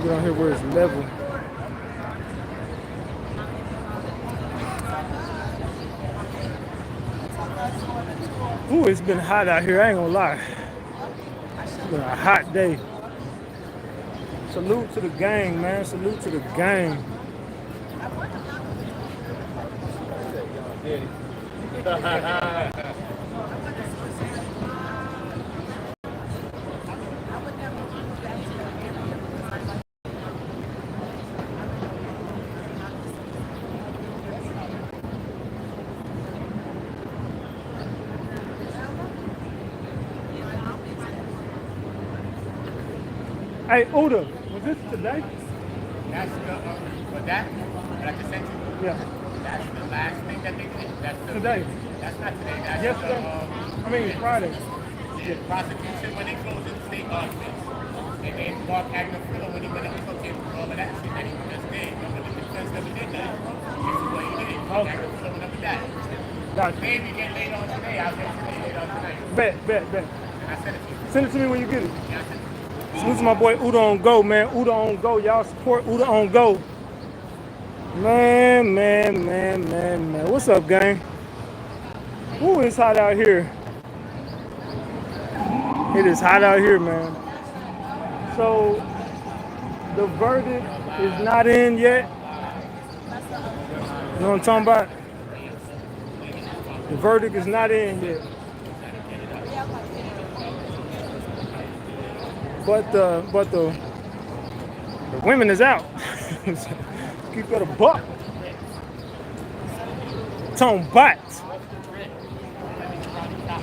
Get on here where it's level. Ooh, it's been hot out here, I ain't gonna lie. It's been a hot day. Salute to the gang, man. Salute to the gang. Hey, Uda, was this today? That's for that I just sent you? Yeah. That's the last thing that they did. That's Today. That's not today. That's Yesterday. Friday. The prosecution when they closed the state documents. And they Mark Agnafilo when he went up and took him for all of that shit that he just did. But the defense never did that. This is what he did. Mark Agnafilo went up with that. Gotcha. Maybe get laid on today. I'll get today laid on tonight. Bet. And I sent it to you. Send it to me when you get it. Yeah, I sent it to you. Salute to my boy Uda on Go, man. Uda on Go. Y'all support Uda on Go. Man. What's up, gang? Ooh, it's hot out here. It is hot out here, man. So, the verdict is not in yet. You know what I'm talking about? The verdict is not in yet. But the women is out. Keep it a buck. Talking about.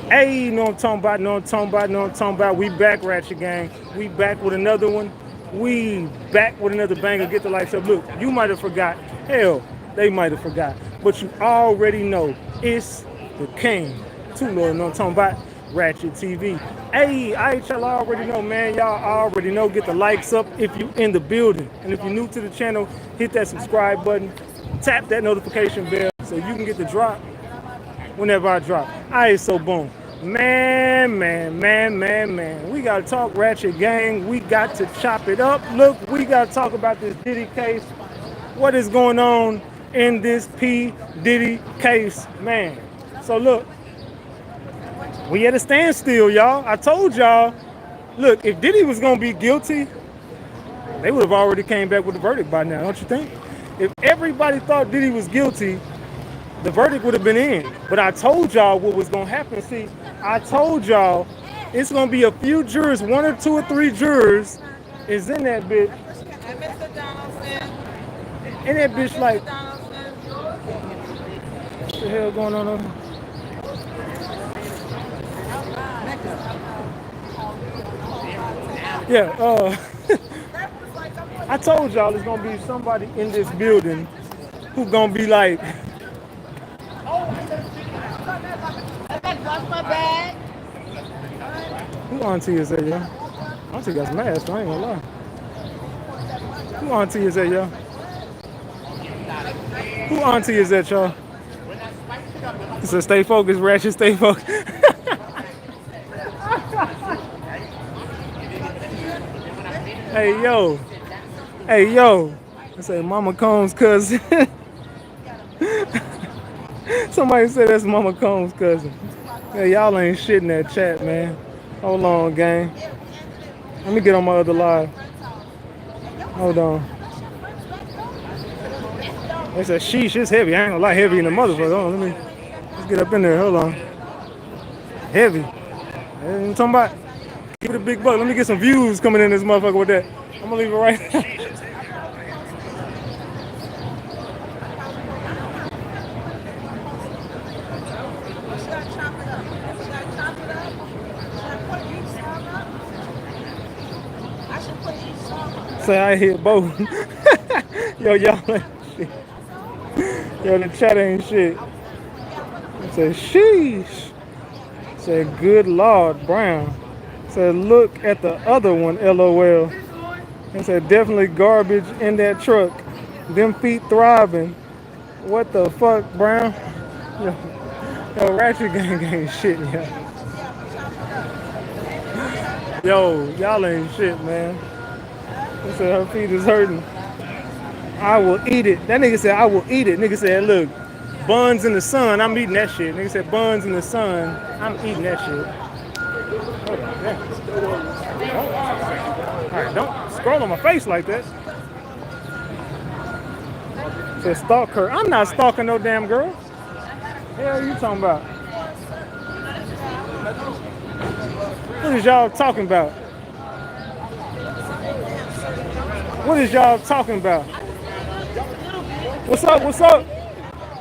Hey, know what I'm talking about. We back, Ratchet Gang. We back with another one. We back with another banger. Get the lights up. Look, you might have forgot. Hell, they might have forgot. But you already know it's the king. Too low, know what I'm talking about. RatchetTV. Hey, y'all already know, man. Y'all already know. Get the likes up if you in the building. And if you're new to the channel, hit that subscribe button. Tap that notification bell so you can get the drop whenever I drop. Alright, so boom. Man. We gotta talk Ratchet Gang. We got to chop it up. Look, we gotta talk about this Diddy case. What is going on in this P. Diddy case, man? So look. We at a standstill, y'all. I told y'all, look, if Diddy was gonna be guilty, they would have already came back with the verdict by now, don't you think? If everybody thought Diddy was guilty, the verdict would have been in. But I told y'all what was gonna happen. See, I told y'all it's gonna be a few jurors, 1 or 2 or 3 jurors is in that bitch. And Mr. Donaldson. In that bitch like, Mr. Donaldson. what the hell going on over here? Yeah, I told y'all there's gonna be somebody in this building who gonna be like, Lost my bag. who auntie is that, y'all? Auntie got some ass, I ain't gonna lie. Who auntie is that, y'all? Who auntie is that, y'all? It says stay focused, Ratchet, stay focused. Hey yo. I say Mama Combs' cousin. Somebody said that's Mama Combs' cousin. Hey, y'all ain't shit in that chat, man. Hold on, gang. Let me get on my other live. Hold on. They said sheesh, it's heavy. I ain't gonna lie, heavy in the motherfucker. Hold on, let's get up in there. Hold on. Heavy. You know what I'm talking about? Give it a big buck. Let me get some views coming in this motherfucker with that. I'm gonna leave it right now. Say I hit both. Yo, y'all ain't shit. Yo, the chat ain't shit. Say sheesh. Say good Lord Brown. Said, look at the other one, LOL. And said, definitely garbage in that truck. Them feet thriving. What the fuck, Brown? Yo, Ratchet Gang ain't shit, yo. Yo, y'all ain't shit, man. He said her feet is hurting. I will eat it. That nigga said I will eat it. Nigga said, look, buns in the sun, I'm eating that shit. Nigga said buns in the sun, I'm eating that shit. Hold on, damn. Alright, don't scroll on my face like that. Said stalk her. I'm not stalking no damn girl. Hell you talking about? What is y'all talking about? What is y'all talking about? What's up? What's up?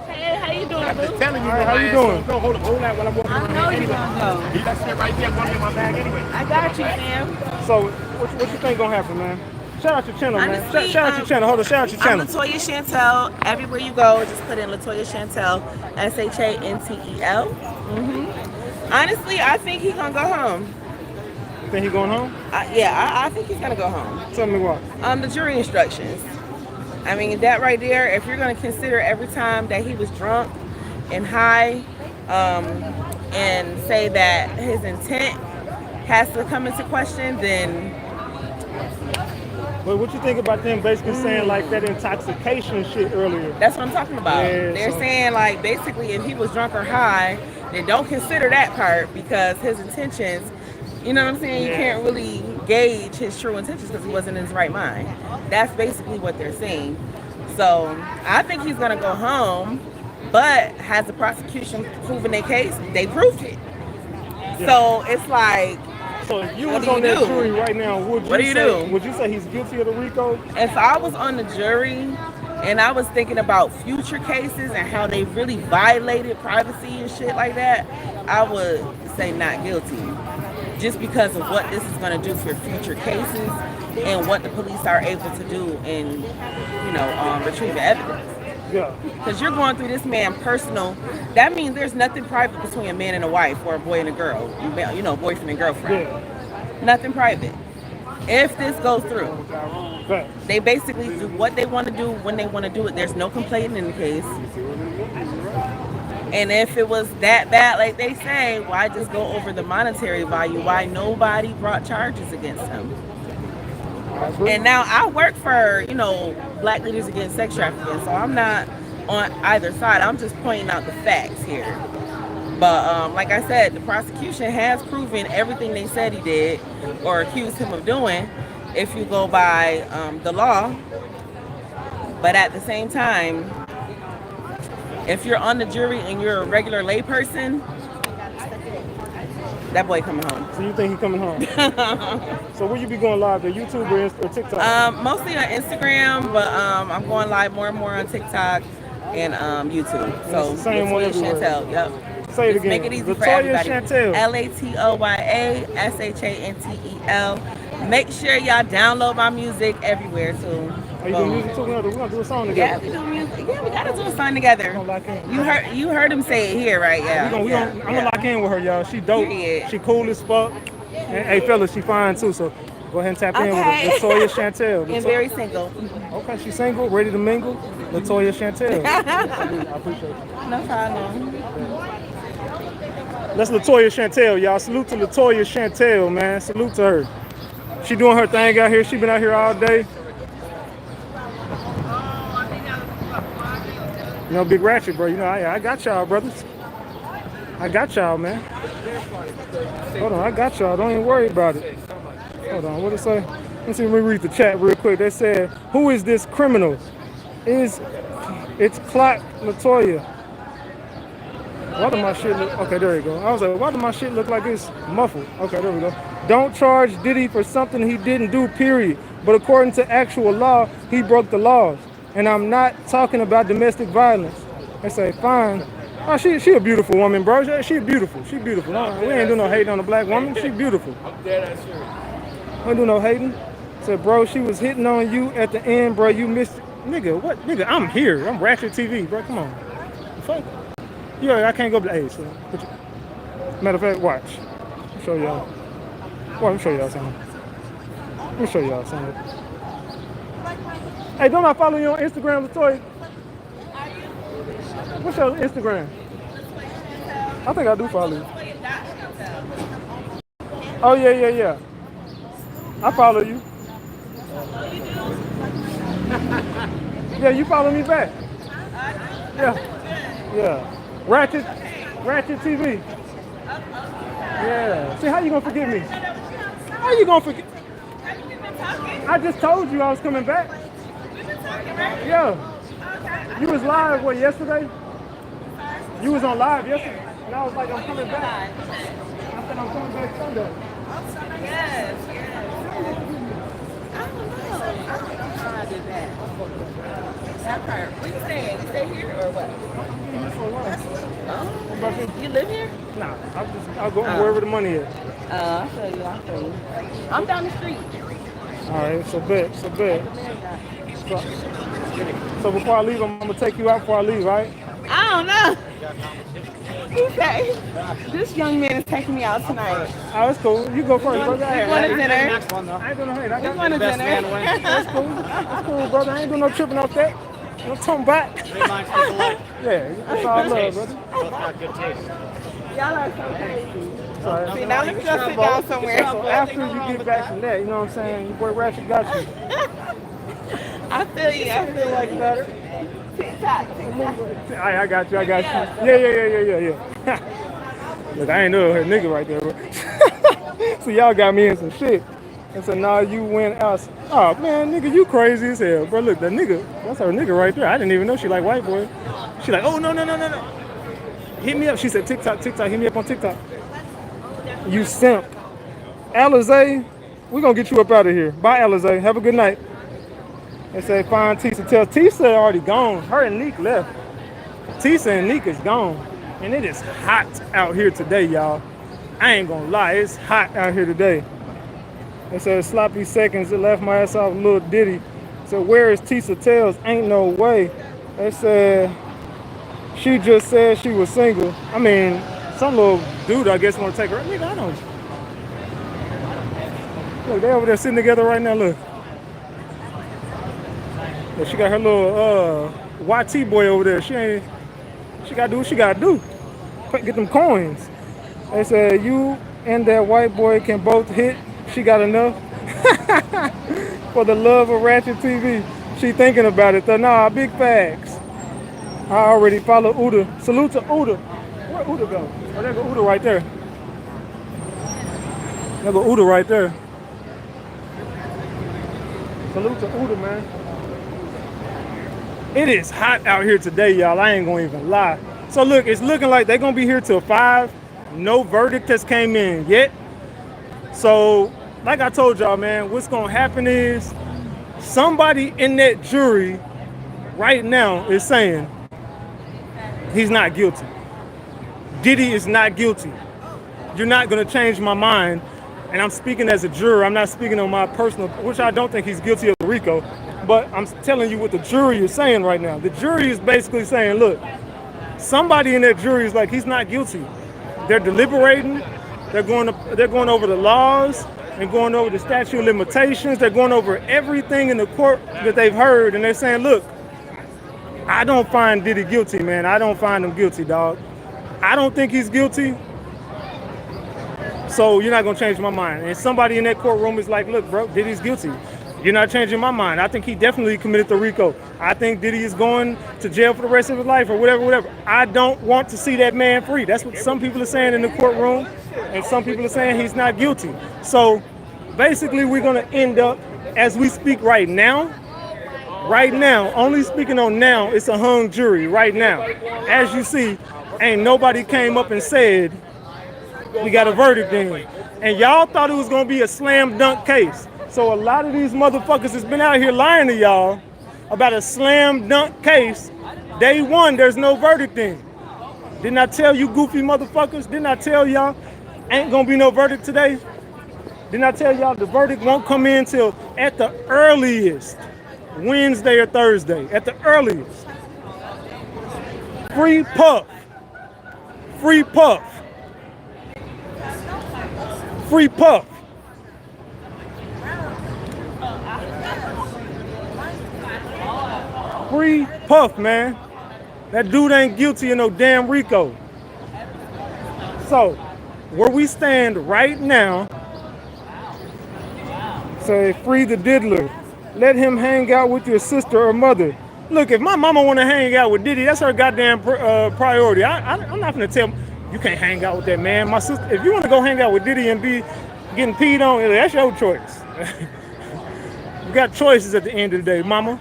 Hey, how you doing, boo? Telling you, All right, how you doing? No, hold that while I'm walking I around know here you anyway. gonna go. Leave that shit right there. I'm going to get my bag anyway. I got you, Sam. So what you think gonna happen, man? Shout out your channel, man. Honestly, Shout out your channel. Hold on, shout out your I'm channel. Latoya Chantel. Everywhere you go, just put in Latoya Chantel, SHANTEL. Honestly, I think he's gonna go home. You think he going home? I think he's gonna go home. Tell me why. The jury instructions. I mean, that right there, if you're gonna consider every time that he was drunk and high, and say that his intent has to come into question, then But what you think about them basically saying like that intoxication shit earlier? that's what I'm talking about. Yeah, They're so- saying like basically if he was drunk or high, then don't consider that part because his intentions, you know what I'm saying? You Yeah. can't really gauge his true intentions because he wasn't in his right mind. That's basically what they're saying. So I think he's gonna go home, but has the prosecution proven their case? They proved it. So it's like, So if you What was do on you that do? jury right now, would you What do you say do? would you say he's guilty of the RICO? if I was on the jury and I was thinking about future cases and how they really violated privacy and shit like that, I would say not guilty. Just because of what this is going to do for future cases and what the police are able to do in, retrieving evidence. Yeah. Because you're going through this man's personal, that means there's nothing private between a man and a wife or a boy and a girl, boyfriend and girlfriend. Yeah. Nothing private. If this goes through, Facts. they basically do what they want to do when they want to do it. There's no complaining in the case. And if it was that bad, like they say, why just go over the monetary value? Why nobody brought charges against him? And now I work for, Black Leaders Against Sex Trafficking, so I'm not on either side. I'm just pointing out the facts here. But like I said, the prosecution has proven everything they said he did or accused him of doing if you go by the law. But at the same time, if you're on the jury and you're a regular layperson, that boy coming home. So you think he coming home? So where you be going live? The YouTube or TikTok? Mostly on Instagram, but I'm going live more and more on TikTok and YouTube. So it's the same one Latoya everywhere. Chantel, yep. Say it Just again. make it easy for Latoya everybody. Chantel. LATOYASHANTEL. Make sure y'all download my music everywhere too. Are you doing music too? We're gonna do a song together. Yeah, we do music. Yeah, we gotta do a song together. Gonna lock in. You heard him say it here, right? Yeah. I'm gonna lock in with her, y'all. She dope. Period. She cool as fuck. And hey, fellas, she fine too. So go ahead and tap in with Okay. her. Latoya Chantel. And very single. Okay, she's single, ready to mingle. Latoya Chantel. I appreciate you. No problem. That's Latoya Chantel, y'all. Salute to Latoya Chantel, man. Salute to her. She doing her thing out here. She been out here all day. Big Ratchet, bro. I got y'all, brothers. I got y'all, man. Hold on, I got y'all. Don't even worry about it. Hold on, what it say? Let me read the chat real quick. They said, "Who is this criminal?" It's Clock Latoya. Why do my shit look? Okay, there you go. I was like, why do my shit look like it's muffled? Okay, there we go. Don't charge Diddy for something he didn't do, period. But according to actual law, he broke the laws. And I'm not talking about domestic violence. They say, fine. Oh, she a beautiful woman, bro. She beautiful. She beautiful. No, we ain't do no hating on a black woman. She beautiful. I'm dead ass serious. We ain't do no hating. Said, bro, she was hitting on you at the end, bro. You missed it. Nigga, what? Nigga, I'm here. I'm RatchetTV, bro. Come on. The fuck? Yeah, I can't go. Hey, so, matter of fact, watch. Let me show y'all. Well, let me show y'all something. Let me show y'all something. Hey, don't I follow you on Instagram, Latoya? What's your Instagram? I think I do follow you. Oh, yeah. I follow you. Yeah, you follow me back. Yeah, yeah. Ratchet TV. Yeah. See, how you gonna forget me? How you gonna forget? I just told you I was coming back. Yeah. You was live, what, yesterday? You was on live yesterday. And I was like, I'm coming back. I said, I'm coming back Sunday. Yes, yes. I don't know how I did that. That part. What you saying? You stay here or what? Oh, you live here? Nah, I'll go wherever the money is. I feel you. I'm down the street. All right, so bet. So before I leave, I'm gonna take you out before I leave, right? I don't know. Okay. This young man is taking me out tonight. Oh, that's cool. You go first, brother. We going to dinner. I ain't doing no hate. We going to dinner. That's cool. That's cool, brother. I ain't doing no tripping off that. No talking back. Yeah, that's all love, brother. Y'all are so crazy. Sorry. See, now let me go sit down somewhere. So after you get back from that, you know what I'm saying? Your boy Ratchet got you. I feel you. I feel like better. TikTok. I got you. Yeah. Look, I ain't know her nigga right there, bro. So y'all got me in some shit. And so now you went out. Oh man, nigga, you crazy as hell, bro. Look, that nigga, that's her nigga right there. I didn't even know she like white boy. She like, oh no. Hit me up. She said TikTok. Hit me up on TikTok. You simp. Alizé, we gonna get you up out of here. Bye, Alizé. Have a good night. They say find Tisa. Tell Tisa already gone. Her and Neek left. Tisa and Neek is gone. And it is hot out here today, y'all. I ain't gonna lie, it's hot out here today. They said sloppy seconds, it left my ass off little Diddy. So where is Tisa Tells? Ain't no way. They said she just said she was single. I mean, some little dude I guess wanna take her. Nigga, I don't. Look, they over there sitting together right now, look. Yeah, she got her little YT boy over there. She gotta do what she gotta do. Get them coins. They said you and that white boy can both hit. She got enough. For the love of Ratchet TV. She thinking about it though. Nah, big facts. I already follow Uda. Salute to Uda. Where Uda go? Oh, there go Uda right there. There go Uda right there. Salute to Uda, man. It is hot out here today, y'all. I ain't gonna even lie. So look, it's looking like they're gonna be here till 5. No verdict has came in yet. So, like I told y'all, man, what's gonna happen is somebody in that jury right now is saying he's not guilty. Diddy is not guilty. You're not gonna change my mind. And I'm speaking as a juror. I'm not speaking on my personal, which I don't think he's guilty of RICO. But I'm telling you what the jury is saying right now. The jury is basically saying, look, somebody in that jury is like, he's not guilty. They're deliberating. They're going over the laws and going over the statute of limitations. They're going over everything in the court that they've heard. And they're saying, look, I don't find Diddy guilty, man. I don't find him guilty, dog. I don't think he's guilty. So you're not going to change my mind. And somebody in that courtroom is like, look, bro, Diddy's guilty. You're not changing my mind. I think he definitely committed the RICO. I think Diddy is going to jail for the rest of his life or whatever. I don't want to see that man free. That's what some people are saying in the courtroom. And some people are saying he's not guilty. So basically we're going to end up, as we speak right now, only speaking on now, it's a hung jury right now. As you see, ain't nobody came up and said, we got a verdict in. And y'all thought it was going to be a slam dunk case. So a lot of these motherfuckers has been out here lying to y'all about a slam dunk case. Day one, there's no verdict in. Didn't I tell you goofy motherfuckers? Didn't I tell y'all ain't gonna be no verdict today? Didn't I tell y'all the verdict won't come in till at the earliest, Wednesday or Thursday, at the earliest. Free Puff. Free Puff. Free Puff. Free Puff, man. That dude ain't guilty of no damn RICO. So, where we stand right now, say free the diddler. Let him hang out with your sister or mother. Look, if my mama want to hang out with Diddy, that's her goddamn priority. I'm not gonna tell you can't hang out with that man. My sister, if you want to go hang out with Diddy and be getting peed on, that's your choice. You got choices at the end of the day, mama.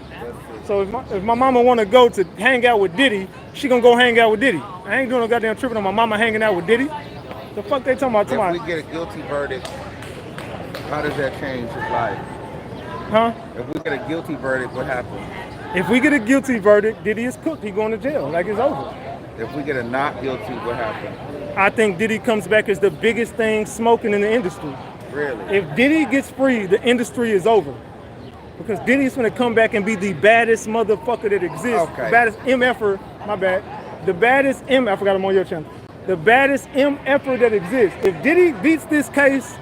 So if my mama want to go to hang out with Diddy, she gonna go hang out with Diddy. I ain't doing no goddamn tripping on my mama hanging out with Diddy. The fuck they talking about tomorrow? If we get a guilty verdict, how does that change his life? Huh? If we get a guilty verdict, what happens? If we get a guilty verdict, Diddy is cooked. He going to jail. Like it's over. If we get a not guilty, what happens? I think Diddy comes back as the biggest thing smoking in the industry. Really? If Diddy gets free, the industry is over. Because Diddy's gonna come back and be the baddest motherfucker that exists. Okay. The baddest MFer, my bad. The baddest I forgot I'm on your channel. The baddest MFer that exists. If Diddy beats this case,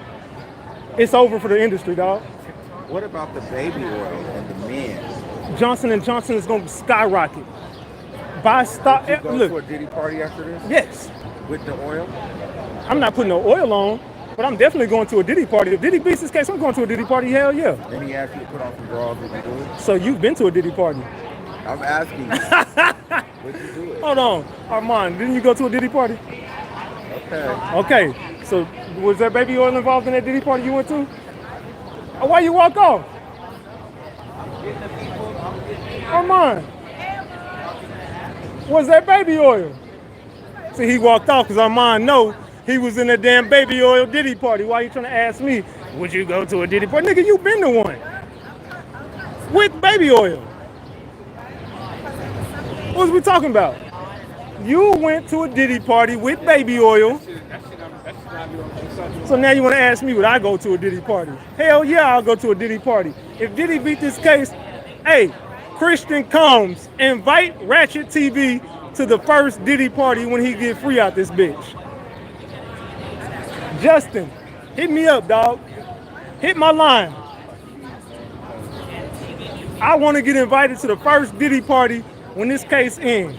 it's over for the industry, dog. What about the baby oil and the men? Johnson & Johnson is gonna skyrocket. Buy stock. Would you go Look, to a Diddy party after this? yes. With the oil? I'm not putting no oil on, but I'm definitely going to a Diddy party. If Diddy beats this case, I'm going to a Diddy party, hell yeah. Then he asked you to put on some drawers, would you do it? So you've been to a Diddy party. I'm asking you. Would you do it? Hold on, Armand, didn't you go to a Diddy party? Okay. Okay, so was there baby oil involved in that Diddy party you went to? Why you walk off? Armand, was that baby oil? See, he walked off because Armand know he was in that damn baby oil Diddy party. Why you trying to ask me, would you go to a Diddy party? Nigga, you been to one. With baby oil. What was we talking about? You went to a Diddy party with baby oil. So now you want to ask me would I go to a Diddy party? Hell yeah, I'll go to a Diddy party. If Diddy beat this case, hey, Christian Combs, invite RatchetTV to the first Diddy party when he get free out this bitch. Justin, hit me up, dog. Hit my line. I want to get invited to the first Diddy party when this case ends.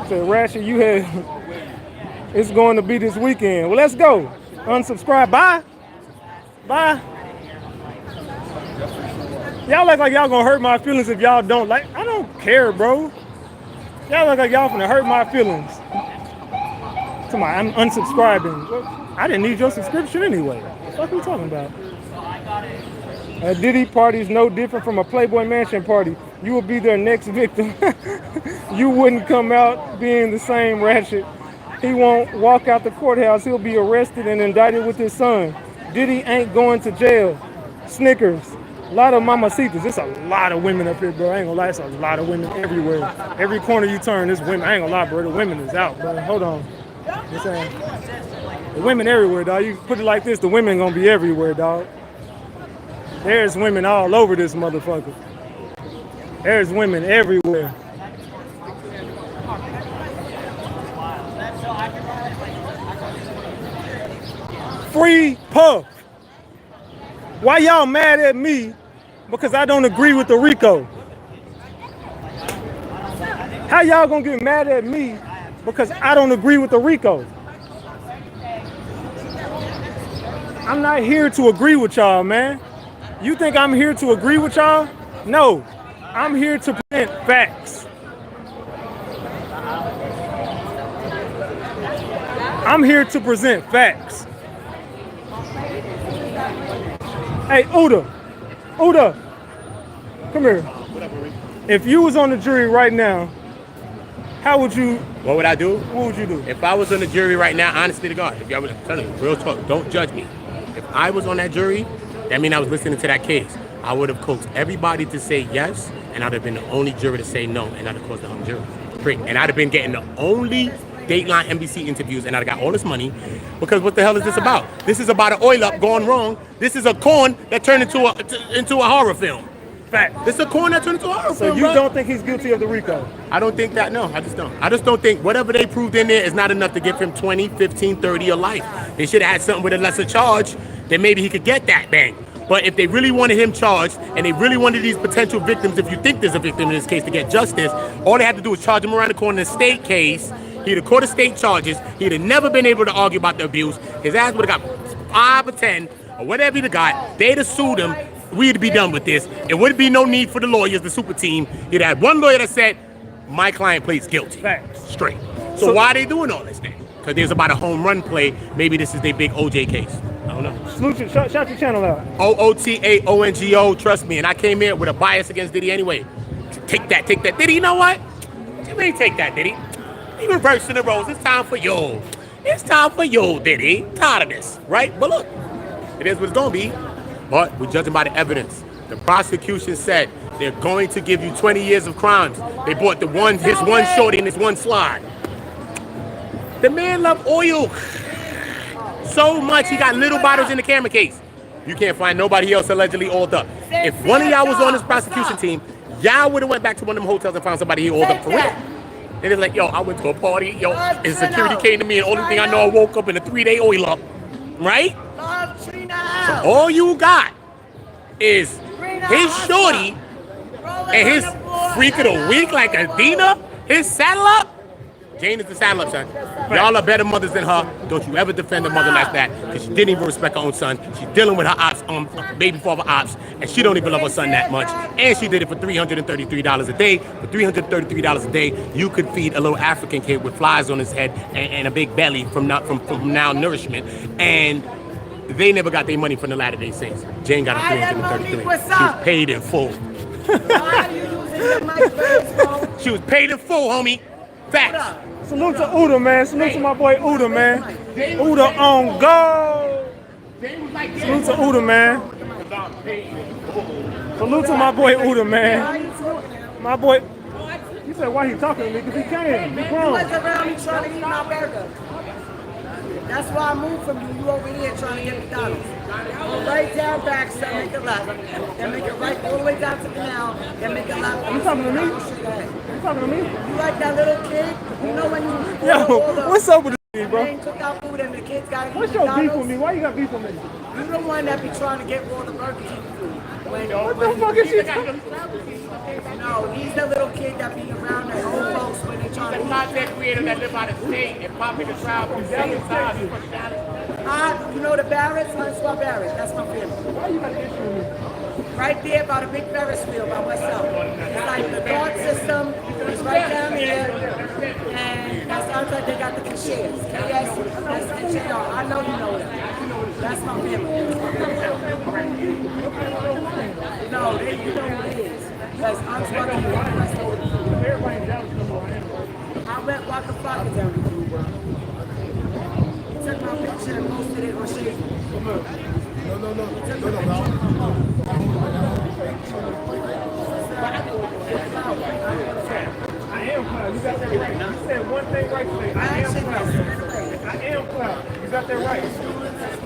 So Ratchet, you had, it's going to be this weekend. Well, let's go. Unsubscribe. Bye. Bye. Y'all act like y'all gonna hurt my feelings if y'all don't like. I don't care, bro. Y'all look like y'all finna hurt my feelings. I'm unsubscribing. I didn't need your subscription anyway. What the fuck are you talking about? A Diddy party is no different from a Playboy Mansion party. You will be their next victim. You wouldn't come out being the same Ratchet. He won't walk out the courthouse. He'll be arrested and indicted with his son. Diddy ain't going to jail. Snickers. A lot of mamacitas. There's a lot of women up here, bro. I ain't gonna lie, it's a lot of women everywhere. Every corner you turn, there's women. I ain't gonna lie, bro. The women is out, bro. Hold on. You saying? The women everywhere, dog. You put it like this, the women gonna be everywhere, dog. There's women all over this motherfucker. There's women everywhere. Free Puff. Why y'all mad at me because I don't agree with the RICO? How y'all gonna get mad at me because I don't agree with the RICO? I'm not here to agree with y'all, man. You think I'm here to agree with y'all? No, I'm here to present facts. I'm here to present facts. Hey, Uda, come here. If you was on the jury right now, how would you? What would I do? What would you do? If I was on the jury right now, honestly to God, if I was telling you, real talk, don't judge me. If I was on that jury, that means I was listening to that case. I would have coaxed everybody to say yes, and I'd have been the only jury to say no, and I'd have closed the hung jury. And I'd have been getting the only Dateline NBC interviews, and I'd have got all this money, because what the hell is this about? This is about an oil up gone wrong. This is a corn that turned into a horror film. Fact. This is a corn that turned into a horror film. So you don't think he's guilty of the RICO? I don't think that, no, I just don't. I just don't think whatever they proved in there is not enough to give him 20, 15, 30 or life. They should have had something with a lesser charge, then maybe he could get that bang. But if they really wanted him charged, and they really wanted these potential victims, if you think there's a victim in this case, to get justice, all they had to do was charge him around the corner in a state case. He'd have caught the state charges. He'd have never been able to argue about the abuse. His ass would have got 5 or 10. or whatever he'd have got, they'd have sued him. We'd be done with this. It wouldn't be no need for the lawyers, the super team. He'd had one lawyer that said, my client pleads guilty. Facts. Straight. So why are they doing all this then? Because there's about a home run play. Maybe this is their big OJ case. I don't know. Salute you. Shout your channel out. OOTAONGO, trust me. And I came here with a bias against Diddy anyway. Take that. Diddy, you know what? You ain't take that, Diddy. You reversing the roles. It's time for you. It's time for you, Diddy. Tired of this, right? But look, it is what it's gonna be. But we're judging by the evidence. The prosecution said they're going to give you 20 years of crimes. They bought his one shorty and his one slide. The man loved oil so much he got little bottles in the camera case. You can't find nobody else allegedly oiled up. If one of y'all was on this prosecution team, y'all would have went back to one of them hotels and found somebody he oiled up for real. And it's like, yo, I went to a party, yo, and security came to me, and only thing I know, I woke up in a 3-day oil up, right? So all you got is his shorty and his freak of the week, like Adina, his saddle up. Jane is the saddle up, son. Y'all are better mothers than her. Don't you ever defend a mother like that, because she didn't even respect her own son. She's dealing with her ops, baby father ops, and she don't even love her son that much. And she did it for $333 a day. For $333 a day, you could feed a little African kid with flies on his head and a big belly from malnourishment. And they never got their money from the Latter-day Saints. Jane got a 333. She was paid in full. She was paid in full, homie. Facts. Salute to Uda, man. Salute to my boy Uda, man. Uda on go. Salute to Uda, man. Salute to my boy Uda, man. My boy. You said why he talking to me? Because he can. He He grown. was around me trying to eat my burger. That's why I moved from you. You over here trying to get McDonald's. Go right down back, so make it left. Then make it right all the way down to the canal. Then make it left. You talking to me? You talking to me? You like that little kid? You know when you Yo, what's up with this, bro? man took out food and the kids got to eat What's your beef McDonald's? with me? Why you got beef with me? You the one that be trying to get all the Burger King food. What the fuck is she? No, he's the little kid that be around that old folks when they trying to The eat. content creator that live out of state and popular travel. You know the Barretts? Huntsville Barrett. That's my family. Why you got an issue with me? Right there by the big Ferris wheel by myself. It's like the thought system is right down here. And that sounds like they got the cashiers. KS, that's the JR. I know you know it. That's my family. No, you know who it is. Because I'm fucking Everybody down to I went walk the fuck down with you, bro. Took my picture and posted it on Shade. I am proud. You got that right. You said one thing right today. I am proud. I am proud. You got that right.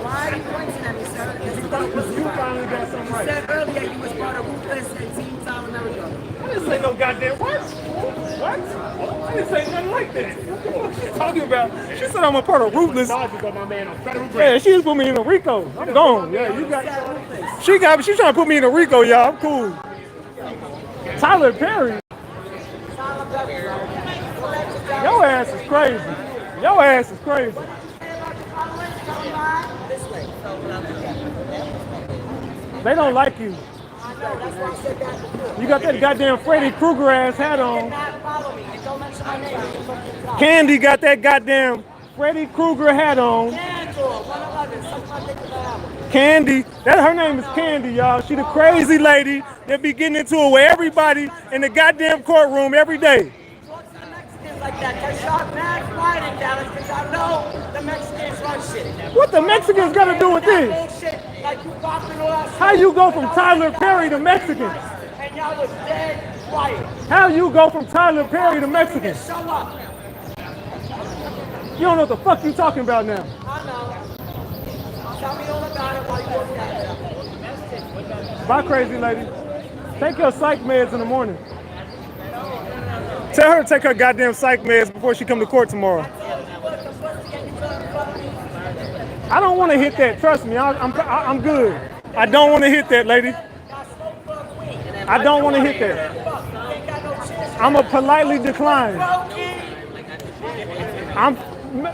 Why are you pointing at me, sir? You finally got something You right. said earlier you was part of Ruthless and Team South America. I didn't say no goddamn what? What? I didn't say nothing like that. What the fuck she talking about? She said I'm a part of Ruthless. Yeah, she just put me in a Rico. I'm gone. Yeah, you got. She trying to put me in a Rico, y'all. I'm cool. Tyler Perry. Your ass is crazy. Your ass is crazy. They don't like you. You got that goddamn Freddy Krueger ass hat on. Candy got that goddamn Freddy Krueger hat on. Candy, her name is Candy, y'all. She the crazy lady that be getting into it with everybody in the goddamn courtroom every day. Like that, because y'all mad quiet in Dallas, because I know the Mexicans run shit. What the Mexicans got to do with this? Bullshit, like you popping all that How you go from Tyler Perry to Mexicans? and y'all was dead quiet. How you go from Tyler Perry to Mexicans? Show up. You don't know what the fuck you talking about now. I know. Tell me all about it while you work that. Bye, crazy lady. Take your psych meds in the morning. Tell her to take her goddamn psych meds before she come to court tomorrow. I don't want to hit that. Trust me, I'm good. I don't want to hit that, lady. I don't want to hit that. I'm a politely decline.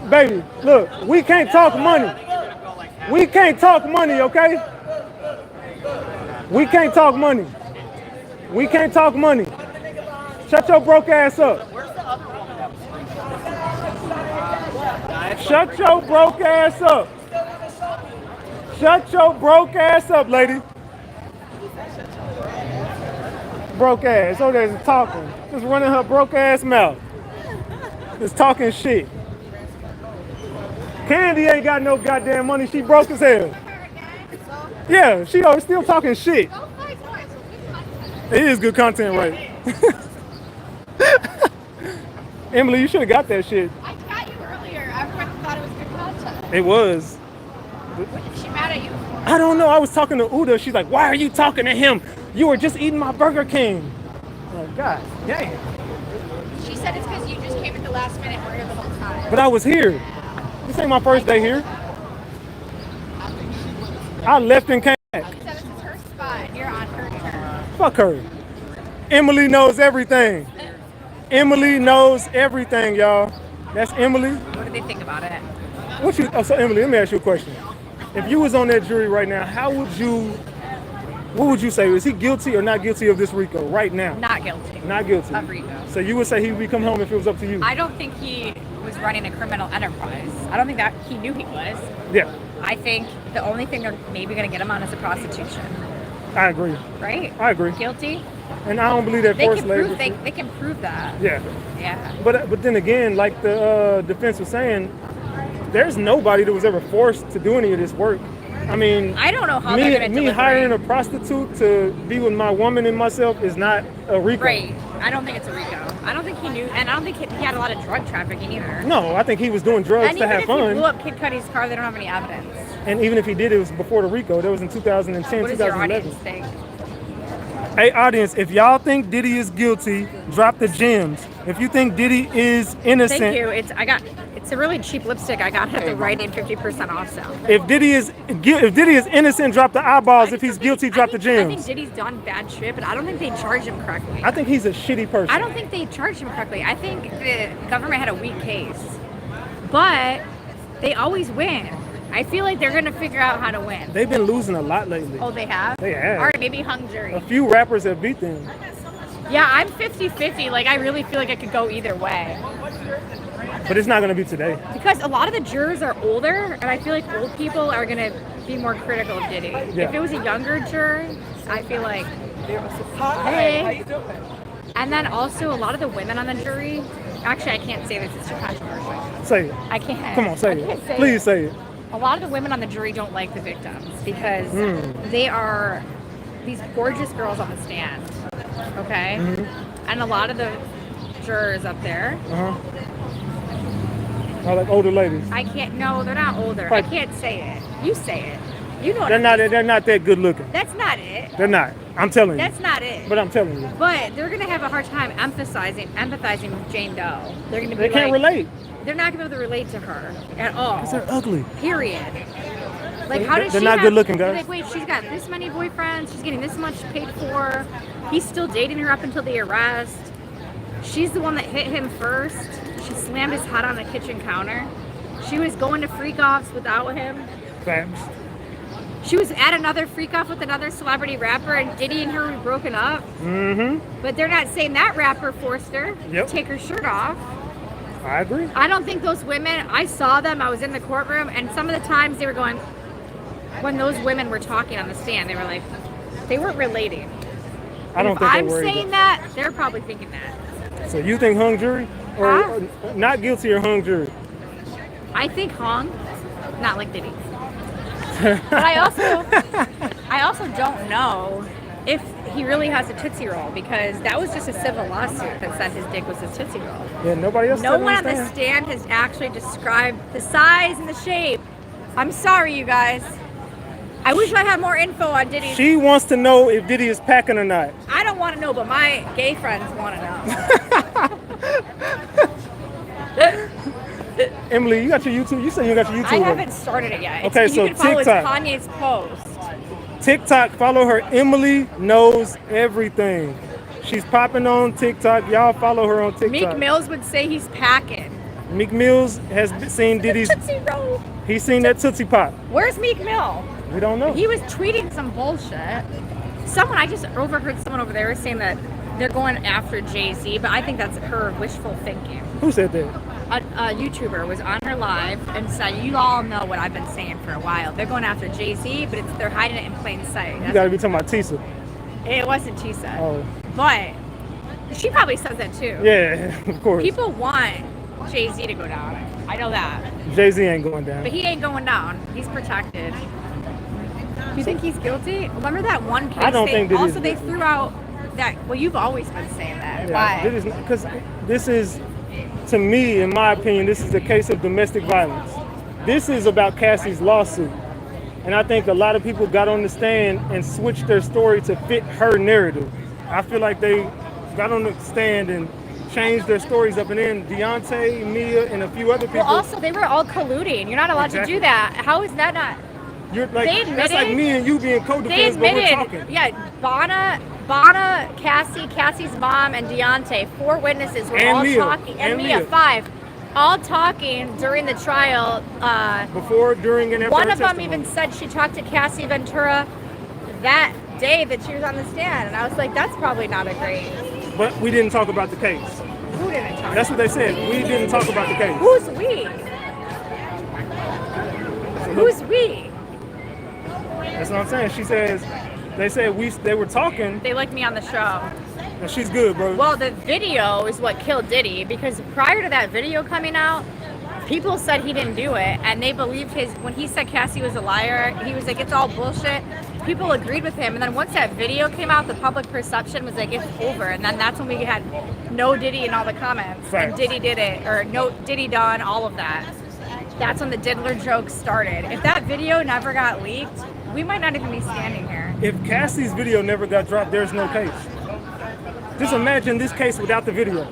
Baby, look, we can't talk money. We can't talk money, okay? We can't talk money. We can't talk money. Shut your broke ass up. Shut your broke ass up. Shut your broke ass up, lady. Broke ass. Oh, there's talking. Just running her broke ass mouth. Just talking shit. Candy ain't got no goddamn money. She broke as hell. Yeah, she still talking shit. It is good content, right? Emily, you should have got that shit. I got you earlier. Everyone thought it was good content. It was. What is she mad at you for? I don't know. I was talking to Uda. She's like, why are you talking to him? You were just eating my Burger King. Oh, God damn. She said it's because you just came at the last minute and were here the whole time. But I was here. This ain't my first day here. I left and came back. She said this is her spot and you're on her turn. Fuck her. Emily knows everything. Emily knows everything, y'all. That's Emily. What do they think about it? So Emily, let me ask you a question. If you was on that jury right now, what would you say? Is he guilty or not guilty of this RICO right now? Not guilty. Not guilty. Of RICO. So you would say he would come home if it was up to you? I don't think he was running a criminal enterprise. I don't think that he knew he was. Yeah, I think the only thing they're maybe going to get him on is a prostitution. I agree. Right? I agree. Guilty? And I don't believe that forced labor. They can prove that. Yeah. Yeah. But then again, like the defense was saying, there's nobody that was ever forced to do any of this work. I mean, I don't know how they're going to me hiring a prostitute to be with my woman and myself is not a RICO. Right. I don't think it's a RICO. I don't think he knew, and I don't think he had a lot of drug trafficking either. No, I think he was doing drugs to have And even if he fun. blew up Kid Cudi's car, they don't have any evidence. And even if he did, it was before the RICO. That was in 2010, What does your 2011. audience think? Hey, audience, if y'all think Diddy is guilty, drop the gems. If you think Diddy is innocent, Thank you. It's a really cheap lipstick. I got at the Rite Aid 50% off sale. if Diddy is innocent, drop the eyeballs. If he's guilty, drop the I gems. think Diddy's done bad shit, but I don't think they charged him correctly. I think he's a shitty person. I don't think they charged him correctly. I think the government had a weak case, but they always win. I feel like they're gonna figure out how to win. They've been losing a lot lately. Oh, they have? They have. All right, maybe hung jury. A few rappers have beat them. Yeah, I'm 50-50. Like, I really feel like I could go either way. But it's not going to be today. Because a lot of the jurors are older, and I feel like old people are going to be more critical of Diddy. Yeah. If it was a younger juror, I feel like, hey. And then also a lot of the women on the jury, actually I can't say this, it's too controversial. Say it. I can't. Come on, say I can't it. say Please say it. A lot of the women on the jury don't like the victims because they are these gorgeous girls on the stand, okay? And a lot of the jurors up there, Oh, like older ladies. no, they're not older. Right. I can't say it. You say it. You know what They're not that good looking. That's not it. They're not. I'm telling you. That's not it. But I'm telling you. But they're gonna have a hard time empathizing with Jane Doe. They're gonna be They can't like, relate. They're not gonna be able to relate to her at all. Because they're ugly. Period. Like, how does They're she not have, good looking, guys. Like, wait, she's got this many boyfriends. She's getting this much paid for. He's still dating her up until the arrest. She's the one that hit him first. She slammed his head on the kitchen counter. She was going to freak-offs without him. Facts. She was at another freak-off with another celebrity rapper, and Diddy and her were broken up. But they're not saying that rapper forced her to take her shirt off. I agree. I don't think those women, I saw them, I was in the courtroom, and some of the times they were going, when those women were talking on the stand, they were like, they weren't relating. I don't If think I'm they're worried. saying that, they're probably thinking that. So you think hung jury? Or not guilty or hung jury? I think hung, not like Diddy. But I also don't know if he really has a Tootsie Roll, because that was just a civil lawsuit that said his dick was a Tootsie Roll. Yeah, nobody else. No one on the stand has actually described the size and the shape. I'm sorry, you guys. I wish I had more info on Diddy. She wants to know if Diddy is packing or not. I don't want to know, but my gay friends want to know. Emily, you got your YouTube? You said you got your YouTube. I haven't started it yet. Okay, so you can follow TikTok. Kanye's post. TikTok, follow her. Emily knows everything. She's popping on TikTok. Y'all follow her on TikTok. Meek Mills would say he's packing. Meek Mills has seen Diddy's. Tootsie Roll. He's seen that Tootsie Pop. Where's Meek Mill? We don't know. He was tweeting some bullshit. I just overheard someone over there saying that they're going after Jay-Z, but I think that's her wishful thinking. Who said that? A YouTuber was on her live and said, "You all know what I've been saying for a while. They're going after Jay-Z, but they're hiding it in plain sight." You gotta be talking about Tisa. It wasn't Tisa. Oh. But she probably says that too. Yeah, of course. People want Jay-Z to go down. I know that. Jay-Z ain't going down. But he ain't going down. He's protected. Do you think he's guilty? Remember that one case? I don't think Diddy's Also, they guilty. threw out that. Well, you've always been saying that. Yeah, Why? because this is, to me, in my opinion, this is a case of domestic violence. This is about Cassie's lawsuit. And I think a lot of people got on the stand and switched their story to fit her narrative. I feel like they got on the stand and changed their stories up, and then Deontay, Mia, and a few other people. Well, also, they were all colluding. You're not allowed Exactly. to do that. How is that not? You're like, they admitted, that's like me and you being They co-defendants, but we're admitted, talking. yeah, Bonna, Cassie's mom, and Deontay, 4 witnesses were And all Mia. talking, and Mia, 5, all talking during the trial. Before, during, and after One her of them testimony. even said she talked to Cassie Ventura that day that she was on the stand, and I was like, that's probably not a great. But we didn't talk about the case. Who didn't talk? That's what they said. We didn't talk about the case. Who's we? Who's we? That's what I'm saying. She says, they said they were talking, They liked me on the show. and she's good, bro. Well, the video is what killed Diddy, because prior to that video coming out, people said he didn't do it, and they believed when he said Cassie was a liar, he was like, it's all bullshit. People agreed with him, and then once that video came out, the public perception was like, it's over, and then that's when we had no Diddy in all the comments, Facts. and Diddy did it, or no Diddy done, all of that. That's when the diddler joke started. If that video never got leaked, we might not even be standing here. If Cassie's video never got dropped, there's no case. Just imagine this case without the video.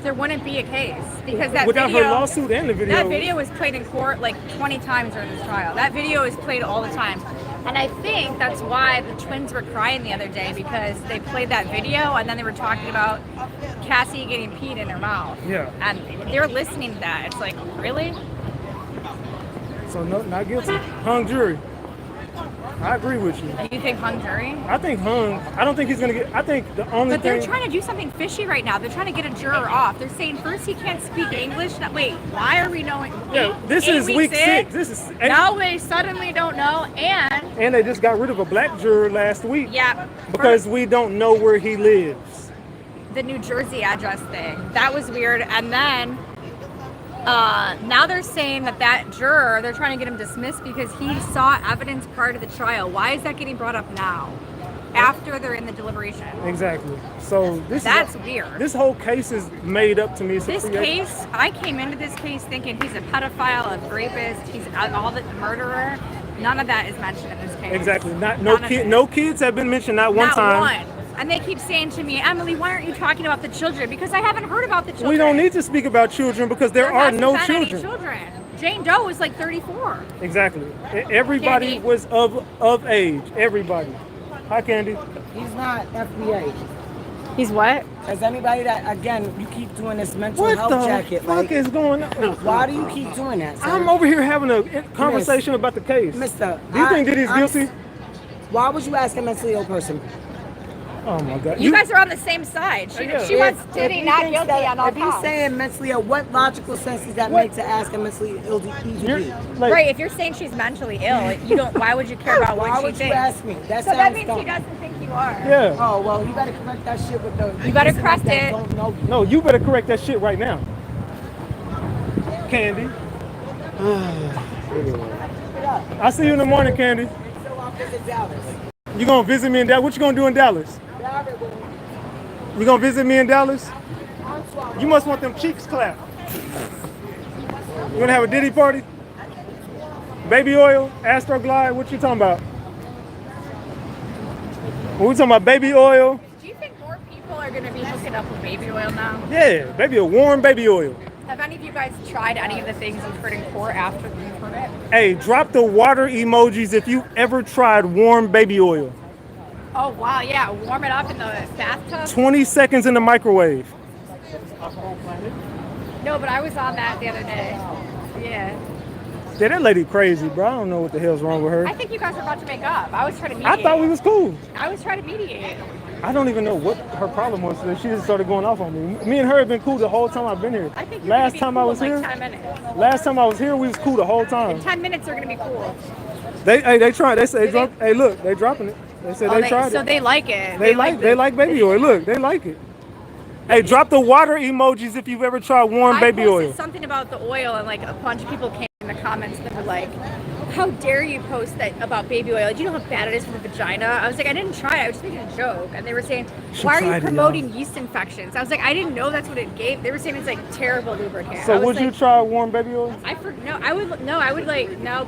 There wouldn't be a case, because that Without video, her lawsuit and the video. that video was played in court like 20 times during this trial. That video is played all the time. And I think that's why the twins were crying the other day, because they played that video and then they were talking about Cassie getting peed in her mouth. Yeah. And they're listening to that. It's like, really? So no, not guilty. Hung jury. I agree with you. You think hung jury? I think hung. I don't think he's gonna get. I think the only But they're thing. trying to do something fishy right now. They're trying to get a juror off. They're saying first he can't speak English. Wait, why are we knowing? Yeah, this eight is week weeks in? 6. This is. Now they suddenly don't know, And they just got rid of a black juror last week. yeah, Because we don't know where he lives. the New Jersey address thing. That was weird. And then now they're saying that juror, they're trying to get him dismissed because he saw evidence prior to the trial. Why is that getting brought up now? After they're in the deliberation. Exactly. So That's weird. This whole case is made up to me. It's a This creation. case, I came into this case thinking he's a pedophile, a rapist, he's all the murderer. None of that is mentioned in this case. Exactly. None of it. No kids have been mentioned. Not one Not time. one. And they keep saying to me, Emily, why aren't you talking about the children? Because I haven't heard about the children. We don't need to speak about children because there are hasn't no been any children. Jane Doe was like 34. Exactly. Everybody Candy. was of age. Everybody. Hi, Candy. He's not FBA. He's what? Because anybody that, again, you keep doing this mental What health the jacket, fuck like, is going on? why do you keep doing that, sir? I'm over here having a conversation about the case. Mister, Do you think Diddy's guilty? Why would you ask a mentally ill person? Oh my God. You guys are on the same side. Yeah. She wants Diddy he not thinks guilty that- on all If he's counts. saying mentally ill, what logical sense does that make to ask a mentally ill You're, EGD? like, Right, if you're saying she's mentally ill, you don't. Why would you care about Why what she would you thinks? ask me? That So that sounds means dumb. he doesn't think you are. Yeah. Oh, well, you better correct that shit with the... You better listeners correct that it. Don't know you. No, you better correct that shit right now. Candy. I'll see you in the morning, Candy. So I'll visit Dallas. You gonna visit me in Dallas? What you gonna do in Dallas? You gonna visit me in Dallas? You must want them cheeks clapped. You gonna have a Diddy party? Baby oil? Astroglide? What you talking about? We talking about baby oil? Do you think more people are going to be hooking up with baby oil now? Yeah, baby oil, warm baby oil. Have any of you guys tried any of the things you've heard in court after you've heard it? Hey, drop the water emojis if you ever tried warm baby oil. Oh wow, yeah, warm it up in the bathtub. 20 seconds in the microwave. No, but I was on that the other day. Yeah. Yeah, that lady crazy, bro. I don't know what the hell's wrong with her. I think you guys are about to make up. I was trying to mediate. I thought we was cool. I was trying to mediate. I don't even know what her problem was today. She just started going off on me. Me and her have been cool the whole time I've been here. I think you're Last gonna be time cool I was in here, like 10 minutes. last time I was here, we was cool the whole time. In 10 minutes, they're gonna be cool. They tried. They said Did they? hey, look, they dropping it. They said Oh, they tried so it. they like it. They like baby oil. Look, they like it. Hey, drop the water emojis if you've ever tried warm baby I posted oil. something about the oil, and like a bunch of people came in the comments that were like, "How dare you post that about baby oil? Do you know how bad it is for the vagina?" I was like, "I didn't try it. I was just making a joke." And they were saying, She "Why are tried you it, promoting yeast infections?" I was like, "I didn't know that's what it gave." They were saying it's like terrible lubricant. I So was would you like, try warm baby oil? but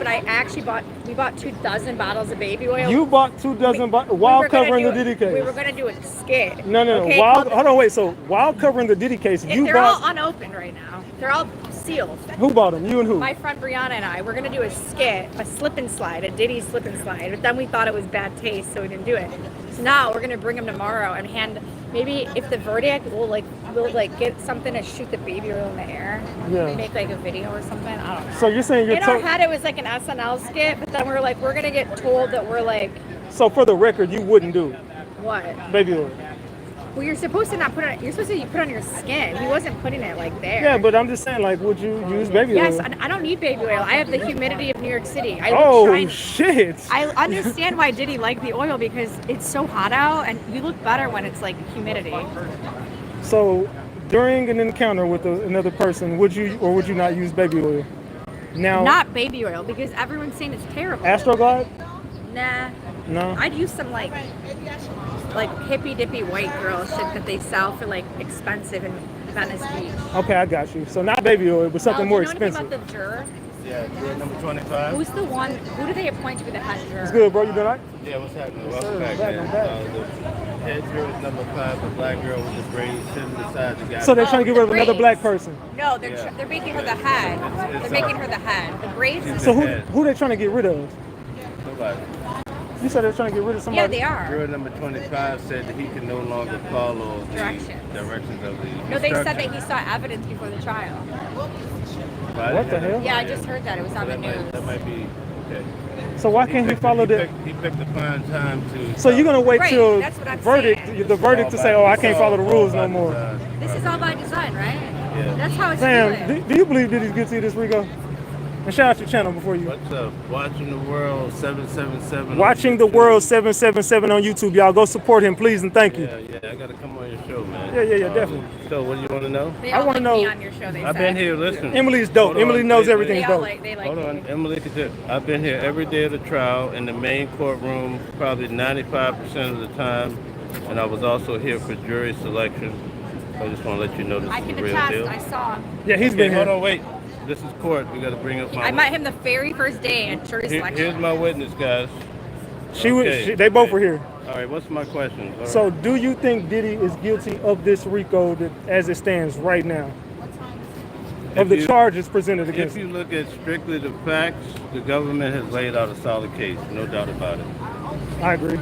I actually we bought 24 bottles of baby oil. You bought 24 bottles We while were gonna covering do the it- Diddy case. We were gonna do a skit. No. Okay, While called- hold on, wait. So while covering the Diddy case, you they're all bought. unopened right now. They're all sealed. Who bought them? You and who? My friend Brianna and I, we're gonna do a skit, a slip and slide, a Diddy slip and slide. But then we thought it was bad taste, so we didn't do it. So now we're gonna bring them tomorrow and maybe if the verdict, we'll get something to shoot the baby oil in the air. Yeah. Make like a video or something. I don't know. So you're saying you're In our head, it was like an SNL skit, but then we were like, we're gonna get told that we're like, So for the record, you wouldn't do what? baby oil. Well, you're supposed to not put it. You're supposed to put it on your skin. He wasn't putting it like there. Yeah, but I'm just saying, like, would you use baby Yes, oil? I don't need baby oil. I have the humidity of New York City. I Oh look shiny. shit! I understand why Diddy liked the oil because it's so hot out and you look better when it's like humidity. So during an encounter with another person, would you or would you not use baby oil? Now, Not baby oil because everyone's saying it's terrible. Astroglide? Nah. No. I'd use some like hippy dippy white girl shit that they sell for like expensive in Venice Beach. Okay, I got you. So not baby oil, but something Now, more do you know anything expensive. about the juror? Yeah, juror number 25. Who's the one? Who do they appoint to be the head juror? It's good, bro. You been alright? Yeah, what's happening? Yes, Welcome sir. back, Back, man. I'm back. The head juror is number 5, the black girl with the braids sitting beside the guy. So they're trying to get rid of the another braids. black person. No, they're Yeah. they're making her the head. They're making her the head. The braids. She's So the who head. they trying to get rid of? Nobody. You said they're trying to get rid of somebody. Yeah, they are. Juror number 25 said that he can no longer follow the Directions. directions of the No, they said that instructions. he saw evidence before the trial. But What the hell? Yeah, I just heard that. It was on the That news. might be okay. So why can't he follow the? He picked a fine time to. So you're gonna wait Right, till that's what I'm verdict, saying. the verdict to say, oh, I can't follow the rules no more. This is all by design, right? Yeah. That's how it's Sam, doing. do you believe Diddy's guilty of this, Rico? And shout out your channel before you. What's up? Watching the World 777. Watching the World 777 on YouTube, y'all. Go support him, please, and thank you. Yeah, I gotta come on your show, man. Yeah, definitely. So, what do you want to know? They I all wanna like know- me on your show. They I've said. been here listening. Emily's dope. Hold on, Emily knows wait, everything's They all dope. like Hold on, me. Emily. I've been here every day of the trial in the main courtroom, probably 95% of the time, and I was also here for jury selection. So I just want to let you know this I is can the real attest. deal. I saw him. Yeah, he's Okay, been hold here. on, wait. This is court. We got to bring up my. I met him the very first day at jury Here's selection. my witness, guys. They both were here. All right, what's my question? All right. So, do you think Diddy is guilty of this RICO as it stands right now? Of the If you- charges presented against If him? you look at strictly the facts, the government has laid out a solid case, no doubt about it. I agree.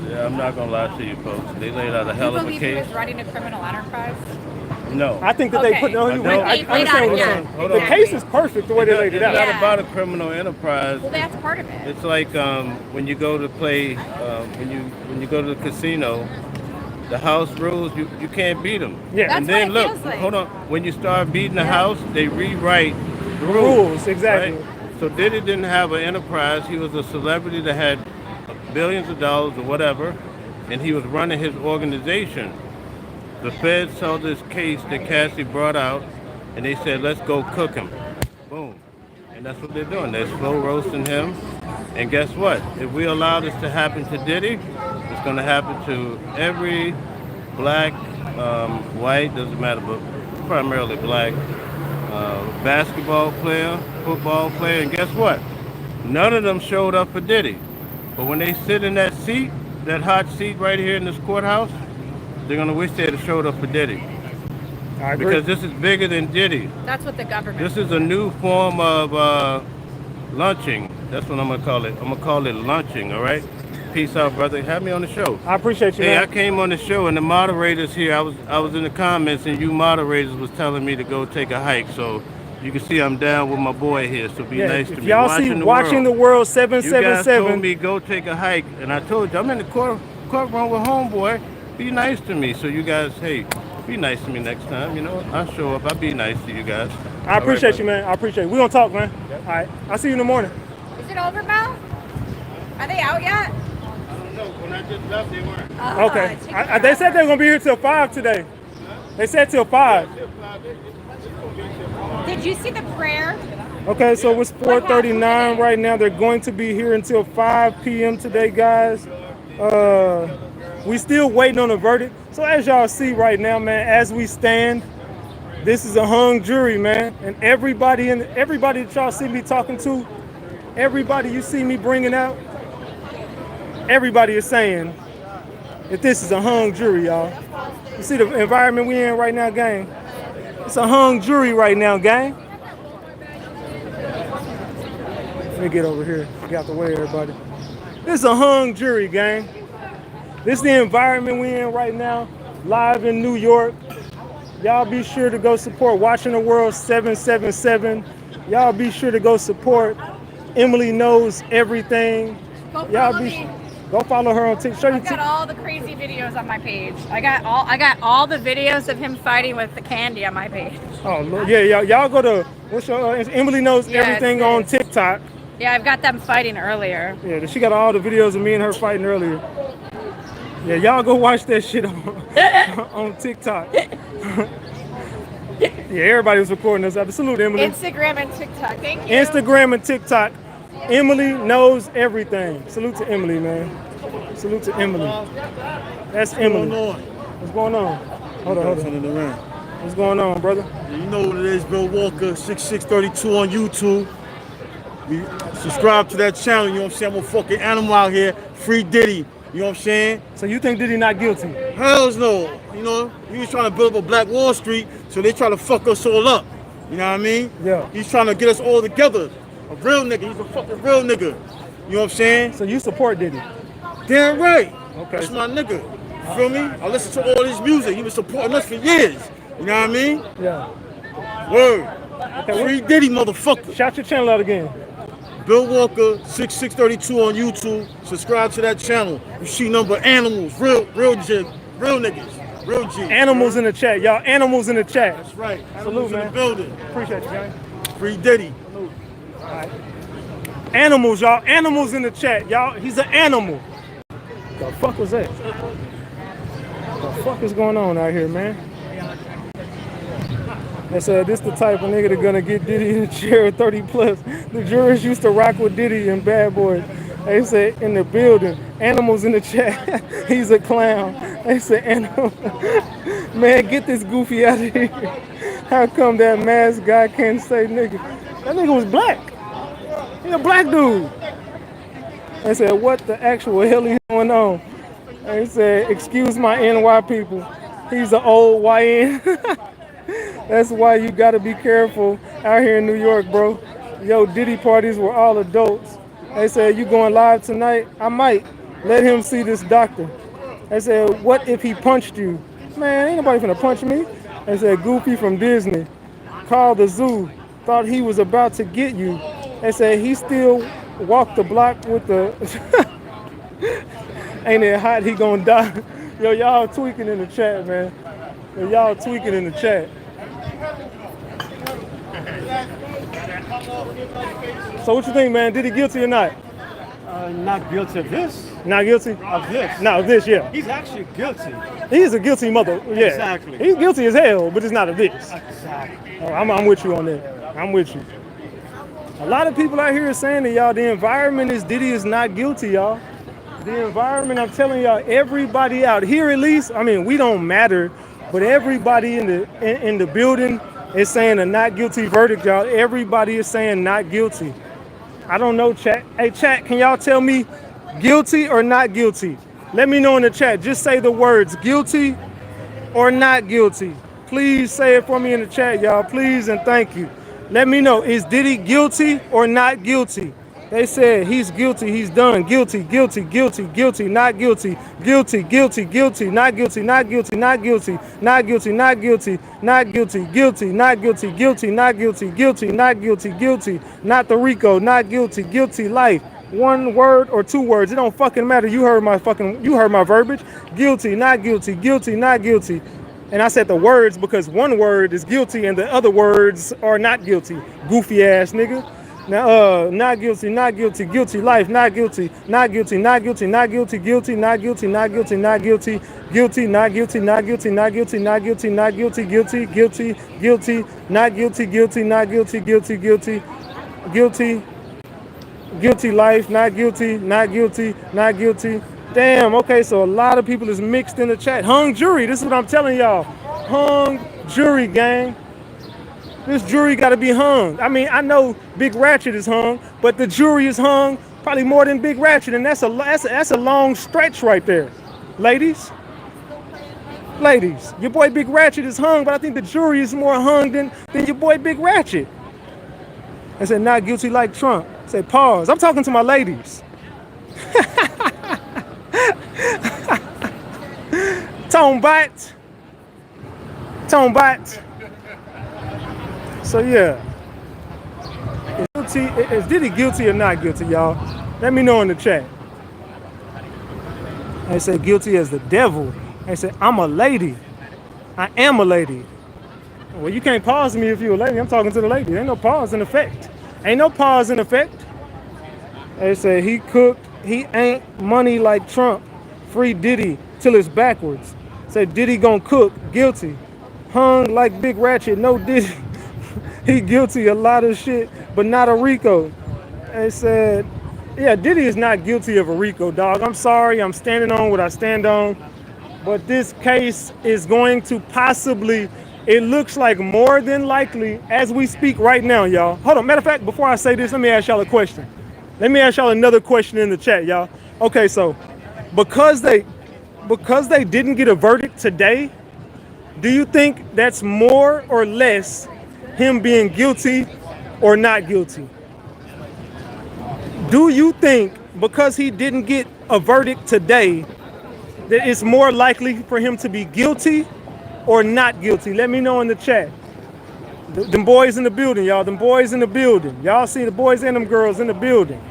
Yeah, I'm not gonna lie to you folks. They laid out a Do you hell of a believe he case. was running a criminal enterprise? No. I think that they Okay. put no. I I don't. understand They what laid you're out- yeah, saying. Hold The on. case is perfect the way they laid it It's out. not Yeah. about a criminal enterprise. Well, that's part of it. It's like when you go to play, when you go to the casino, the house rules you can't beat them. Yeah. That's and then what it look, feels like. hold on. When you start beating the house, they rewrite the Rules, exactly. Right? So Diddy didn't have an enterprise. He was a celebrity that had billions of dollars or whatever, and he was running his organization. The feds saw this case that Cassie brought out, and they said, let's go cook him. Boom. And that's what they're doing. They're slow roasting him. And guess what? If we allow this to happen to Diddy, it's going to happen to every black, white, doesn't matter, but primarily black, basketball player, football player. And guess what? None of them showed up for Diddy. But when they sit in that seat, that hot seat right here in this courthouse, they're going to wish they had showed up for Diddy. I agree. Because this is bigger than Diddy. That's what the government. This is a new form of lunching. That's what I'm going to call it. I'm going to call it lunching, all right? Peace out, brother. Have me on the show. I appreciate you, Hey, I man. came on the show and the moderators here. I was in the comments and you moderators was telling me to go take a hike. So you can see I'm down with my boy here. So be Yeah, nice to if me. y'all see Watching the World You guys told 777. me go take a hike, and I told you I'm in the courtroom with homeboy. Be nice to me. So you guys, hey, be nice to me next time. You know, I'll show up. I'll be nice to you guys. I appreciate you, man. I appreciate you. We gonna talk, man. All right. I'll see you in the morning. Is it over, Mel? Are they out yet? No, when I just left, they weren't. Okay. They said they're gonna be here till 5 today. They said till 5. Did you see the prayer? Okay, so it's 4:39 right now. They're going to be here until 5 p.m. today, guys. We still waiting on a verdict. So as y'all see right now, man, as we stand, this is a hung jury, man. And everybody that y'all see me talking to, everybody you see me bringing out, everybody is saying that this is a hung jury, y'all. You see the environment we in right now, gang? It's a hung jury right now, gang. Let me get over here. Get out the way, everybody. This is a hung jury, gang. This is the environment we in right now, live in New York. Y'all be sure to go support Watching the World 777. Y'all be sure to go support Emily Knows Everything. Go Y'all follow be me. go follow her on TikTok. I've got all the crazy videos on my page. I got all the videos of him fighting with the candy on my page. Oh, Lord. Yeah, y'all go to what's your Emily Knows Yeah, Everything it's on this. TikTok. Yeah, I've got them fighting earlier. Yeah, she got all the videos of me and her fighting earlier. Yeah, y'all go watch that shit on TikTok. Yeah, everybody was recording this. I salute Emily. Instagram and TikTok. Thank you. Instagram and TikTok. Emily Knows Everything. Salute to Emily, man. Salute to Emily. That's Emily. What's going on? Hold on. What's going on, brother? You know what it is, Bill Walker, 6632 on YouTube. We subscribe to that channel, you know what I'm saying? I'm a fucking animal out here. Free Diddy, you know what I'm saying? So you think Diddy not guilty? Hells no. You know, he was trying to build up a Black Wall Street, so they try to fuck us all up. You know what I mean? Yeah. He's trying to get us all together. A real nigga, he's a fucking real nigga. You know what I'm saying? So you support Diddy? Damn right. Okay. That's my nigga. You feel me? I listen to all his music. He was supporting us for years. You know what I mean? Yeah. Word. Okay, Free Diddy, motherfucker. shout your channel out again. Bill Walker, 6632 on YouTube. Subscribe to that channel. You see number animals, real niggas, real G. Animals in the chat, y'all. Animals in the chat. That's right. Salute, Animals in man. the building. Appreciate you, gang. Free Diddy. Animals, y'all. Animals in the chat, y'all. He's an animal. The fuck was that? The fuck is going on out here, man? They said this the type of nigga that gonna get Diddy in a chair at 30 plus. The jurors used to rock with Diddy and Bad Boys. They said in the building, animals in the chat. He's a clown. They said animal. Man, get this goofy out of here. How come that masked guy can't say nigga? That nigga was black. He a black dude. They said, what the actual hell is going on? They said, excuse my NY people. He's an old YN. That's why you gotta be careful out here in New York, bro. Yo, Diddy parties were all adults. They said, you going live tonight? I might. Let him see this doctor. They said, what if he punched you? Man, ain't nobody finna punch me. They said, Goofy from Disney. Called the zoo. Thought he was about to get you. They said, he still walked the block with the... Ain't it hot, he gonna die. Yo, y'all tweaking in the chat, man. Yo, y'all tweaking in the chat. So what you think, man? Did he guilty or not? Not guilty of this. Not guilty? Of this. No, of this, yeah. He's actually guilty. He's a guilty mother. Yeah. Exactly. He's guilty as hell, but it's not of this. Exactly. Oh, I'm with you on that. I'm with you. A lot of people out here are saying that, y'all, the environment is Diddy is not guilty, y'all. The environment, I'm telling y'all, everybody out here at least, I mean, we don't matter, but everybody in the building is saying a not guilty verdict, y'all. Everybody is saying not guilty. I don't know, chat. Hey, chat, can y'all tell me guilty or not guilty? Let me know in the chat. Just say the words guilty or not guilty. Please say it for me in the chat, y'all. Please and thank you. Let me know, is Diddy guilty or not guilty? They said he's guilty, he's done. Guilty, guilty, guilty, guilty, not guilty. Guilty, guilty, guilty, not guilty, not guilty, not guilty, not guilty, not guilty, not guilty, guilty, not guilty, guilty, not guilty, guilty, not guilty, guilty, not the Rico, not guilty, guilty life. One word or two words, it don't fucking matter. You heard my verbiage. Guilty, not guilty, guilty, not guilty. And I said the words because one word is guilty and the other words are not guilty. Goofy ass nigga. Now, not guilty, not guilty, guilty life, not guilty, not guilty, not guilty, not guilty, guilty, not guilty, not guilty, not guilty, guilty, not guilty, not guilty, not guilty, not guilty, not guilty, guilty, guilty, guilty, not guilty, guilty, not guilty, guilty, guilty, guilty, guilty life, not guilty, not guilty, not guilty. Damn, okay, so a lot of people is mixed in the chat. Hung jury, this is what I'm telling y'all. Hung jury, gang. This jury got to be hung. I mean, I know Big Ratchet is hung, but the jury is hung probably more than Big Ratchet, and that's a long stretch right there. Ladies, your boy Big Ratchet is hung, but I think the jury is more hung than your boy Big Ratchet. I said, not guilty like Trump. I said, pause. I'm talking to my ladies. Tone bite. So yeah, is Diddy guilty or not guilty, y'all? Let me know in the chat. They say guilty as the devil. They say I'm a lady. I am a lady. Well, you can't pause me if you're a lady. I'm talking to the lady. Ain't no pause in effect. Ain't no pause in effect. They say he cooked. He ain't money like Trump. Free Diddy till it's backwards. Say Diddy gon' cook. Guilty. Hung like Big Ratchet. No Diddy. He guilty a lot of shit, but not a Rico. They said, yeah, Diddy is not guilty of a Rico, dog. I'm sorry, I'm standing on what I stand on. But this case is going to possibly, it looks like more than likely, as we speak right now, y'all. Hold on, matter of fact, before I say this, let me ask y'all a question. Let me ask y'all another question in the chat, y'all. Okay, so because they didn't get a verdict today, do you think that's more or less him being guilty or not guilty? Do you think because he didn't get a verdict today that it's more likely for him to be guilty or not guilty? Let me know in the chat. Them boys in the building, y'all. Them boys in the building. Y'all see the boys and them girls in the building.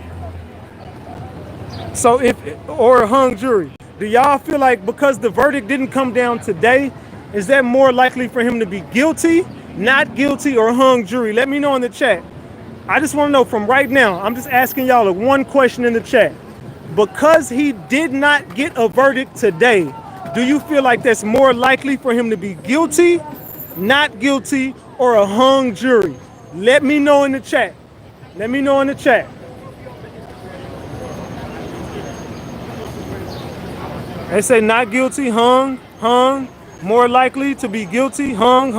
So or a hung jury. Do y'all feel like because the verdict didn't come down today, is that more likely for him to be guilty, not guilty, or hung jury? Let me know in the chat. I just want to know from right now. I'm just asking y'all one question in the chat. Because he did not get a verdict today, do you feel like that's more likely for him to be guilty, not guilty, or a hung jury? Let me know in the chat. Let me know in the chat. They say not guilty, hung, more likely to be guilty, hung,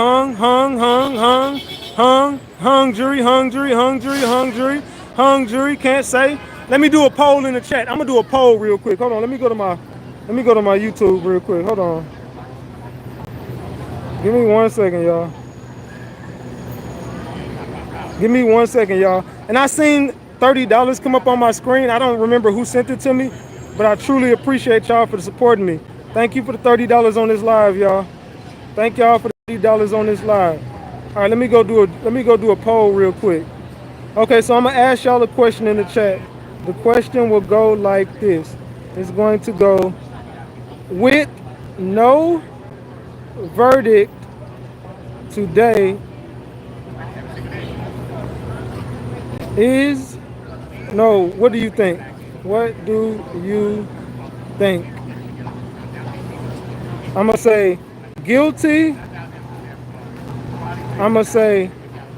jury, can't say. Let me do a poll in the chat. I'm gonna do a poll real quick. Hold on, let me go to my YouTube real quick. Hold on. Give me 1 second, y'all. Give me 1 second, y'all. And I seen $30 come up on my screen. I don't remember who sent it to me, but I truly appreciate y'all for supporting me. Thank you for the $30 on this live, y'all. Thank y'all for the $30 on this live. All right, let me go do a poll real quick. Okay, so I'm gonna ask y'all a question in the chat. The question will go like this. It's going to go, with no verdict today, what do you think? What do you think? I'm gonna say guilty. I'm gonna say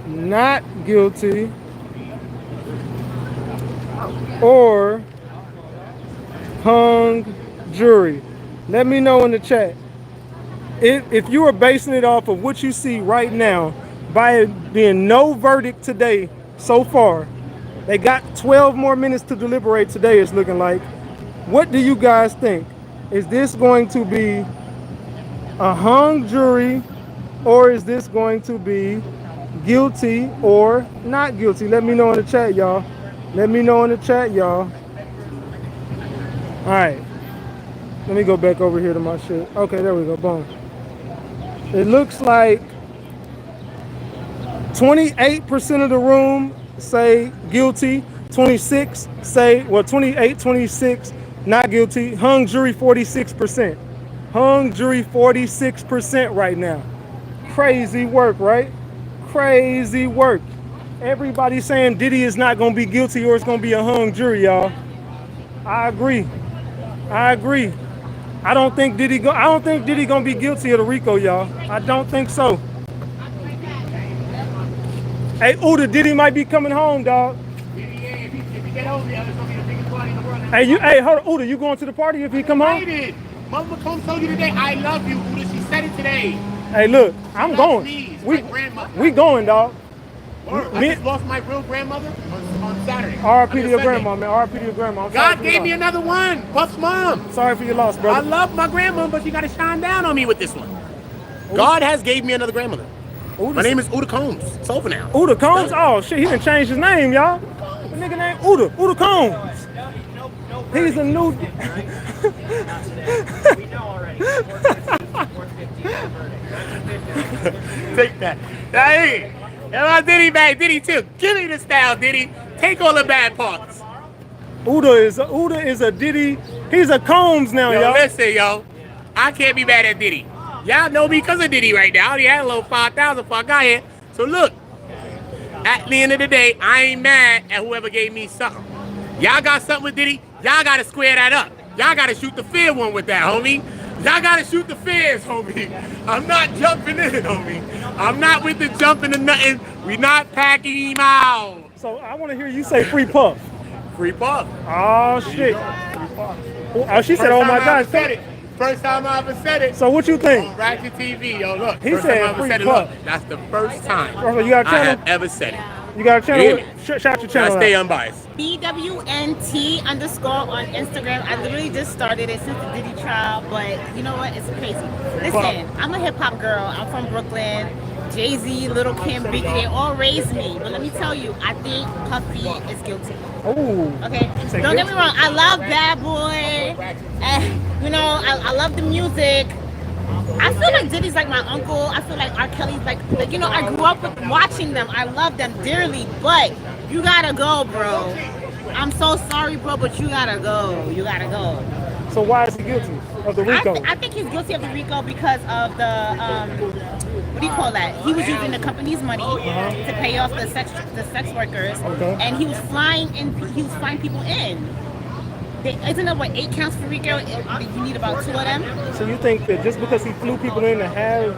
not guilty, or hung jury. Let me know in the chat. If you are basing it off of what you see right now, by it being no verdict today so far, they got 12 more minutes to deliberate today, it's looking like. What do you guys think? Is this going to be a hung jury, or is this going to be guilty or not guilty? Let me know in the chat, y'all. Let me know in the chat, y'all. All right. Let me go back over here to my shit. Okay, there we go. Boom. It looks like 28% of the room say guilty. 26 say, well, 28, 26 not guilty. Hung jury 46%. Hung jury 46% right now. Crazy work, right? Crazy work. Everybody saying Diddy is not gonna be guilty or it's gonna be a hung jury, y'all. I agree. I agree. I don't think Diddy gonna be guilty of the RICO, y'all. I don't think so. Hey, Uda, Diddy might be coming home, dog. Hey, hold on, Uda, you going to the party if he come home? Excited. Mama Combs told you today, I love you, Uda. She said it today. Hey, look, I'm going. We going, dog. I just lost my real grandmother on Saturday. R.I.P. to your grandma, man. R.I.P. to your grandma. God gave me another one. Puff's mom. Sorry for your loss, brother. I love my grandma, but she got to shine down on me with this one. God has gave me another grandmother. My name is Uda Combs. It's over now. Uda Combs? Oh, shit, he done changed his name, y'all. The nigga named Uda. Uda Combs. He's a new... Take that. Hey, my Diddy back. Diddy too. Give me the style, Diddy. Take all the bad parts. Uda is a Diddy. He's a Combs now, y'all. Listen, yo. I can't be mad at Diddy. Y'all know me because of Diddy right now. I already had a little 5,000 before I got here. So look, at the end of the day, I ain't mad at whoever gave me something. Y'all got something with Diddy? Y'all got to square that up. Y'all got to shoot the fair one with that, homie. Y'all got to shoot the fairs, homie. I'm not jumping in, homie. I'm not with the jumping to nothing. We not packing him out. So I want to hear you say free Puff. Free Puff. Oh, shit. Oh, she said, oh, my God. First time I ever said it. So what you think? On RatchetTV, yo, look. He said free Puff. That's the first time You got a channel? I have ever said it. You got a channel? Shout your channel I stay out. unbiased. BWNT_ on Instagram. I literally just started it since the Diddy trial, but you know what? It's crazy. Listen, I'm a hip hop girl. I'm from Brooklyn. Jay-Z, Little Kim, Biggie, they all raised me. But let me tell you, I think Puffy is guilty. Oh. Okay? Don't get me wrong. I love Bad Boy. You know, I love the music. I feel like Diddy's like my uncle. I feel like R. Kelly's like, you know, I grew up with watching them. I love them dearly, but you gotta go, bro. I'm so sorry, bro, but you gotta go. You gotta go. So why is he guilty of the RICO? I think he's guilty of the RICO because of the, what do you call that? He was using the company's money to pay off the sex workers, and he was flying people in. Isn't it what 8 counts for RICO? You need about 2 of them. So you think that just because he flew people in to have...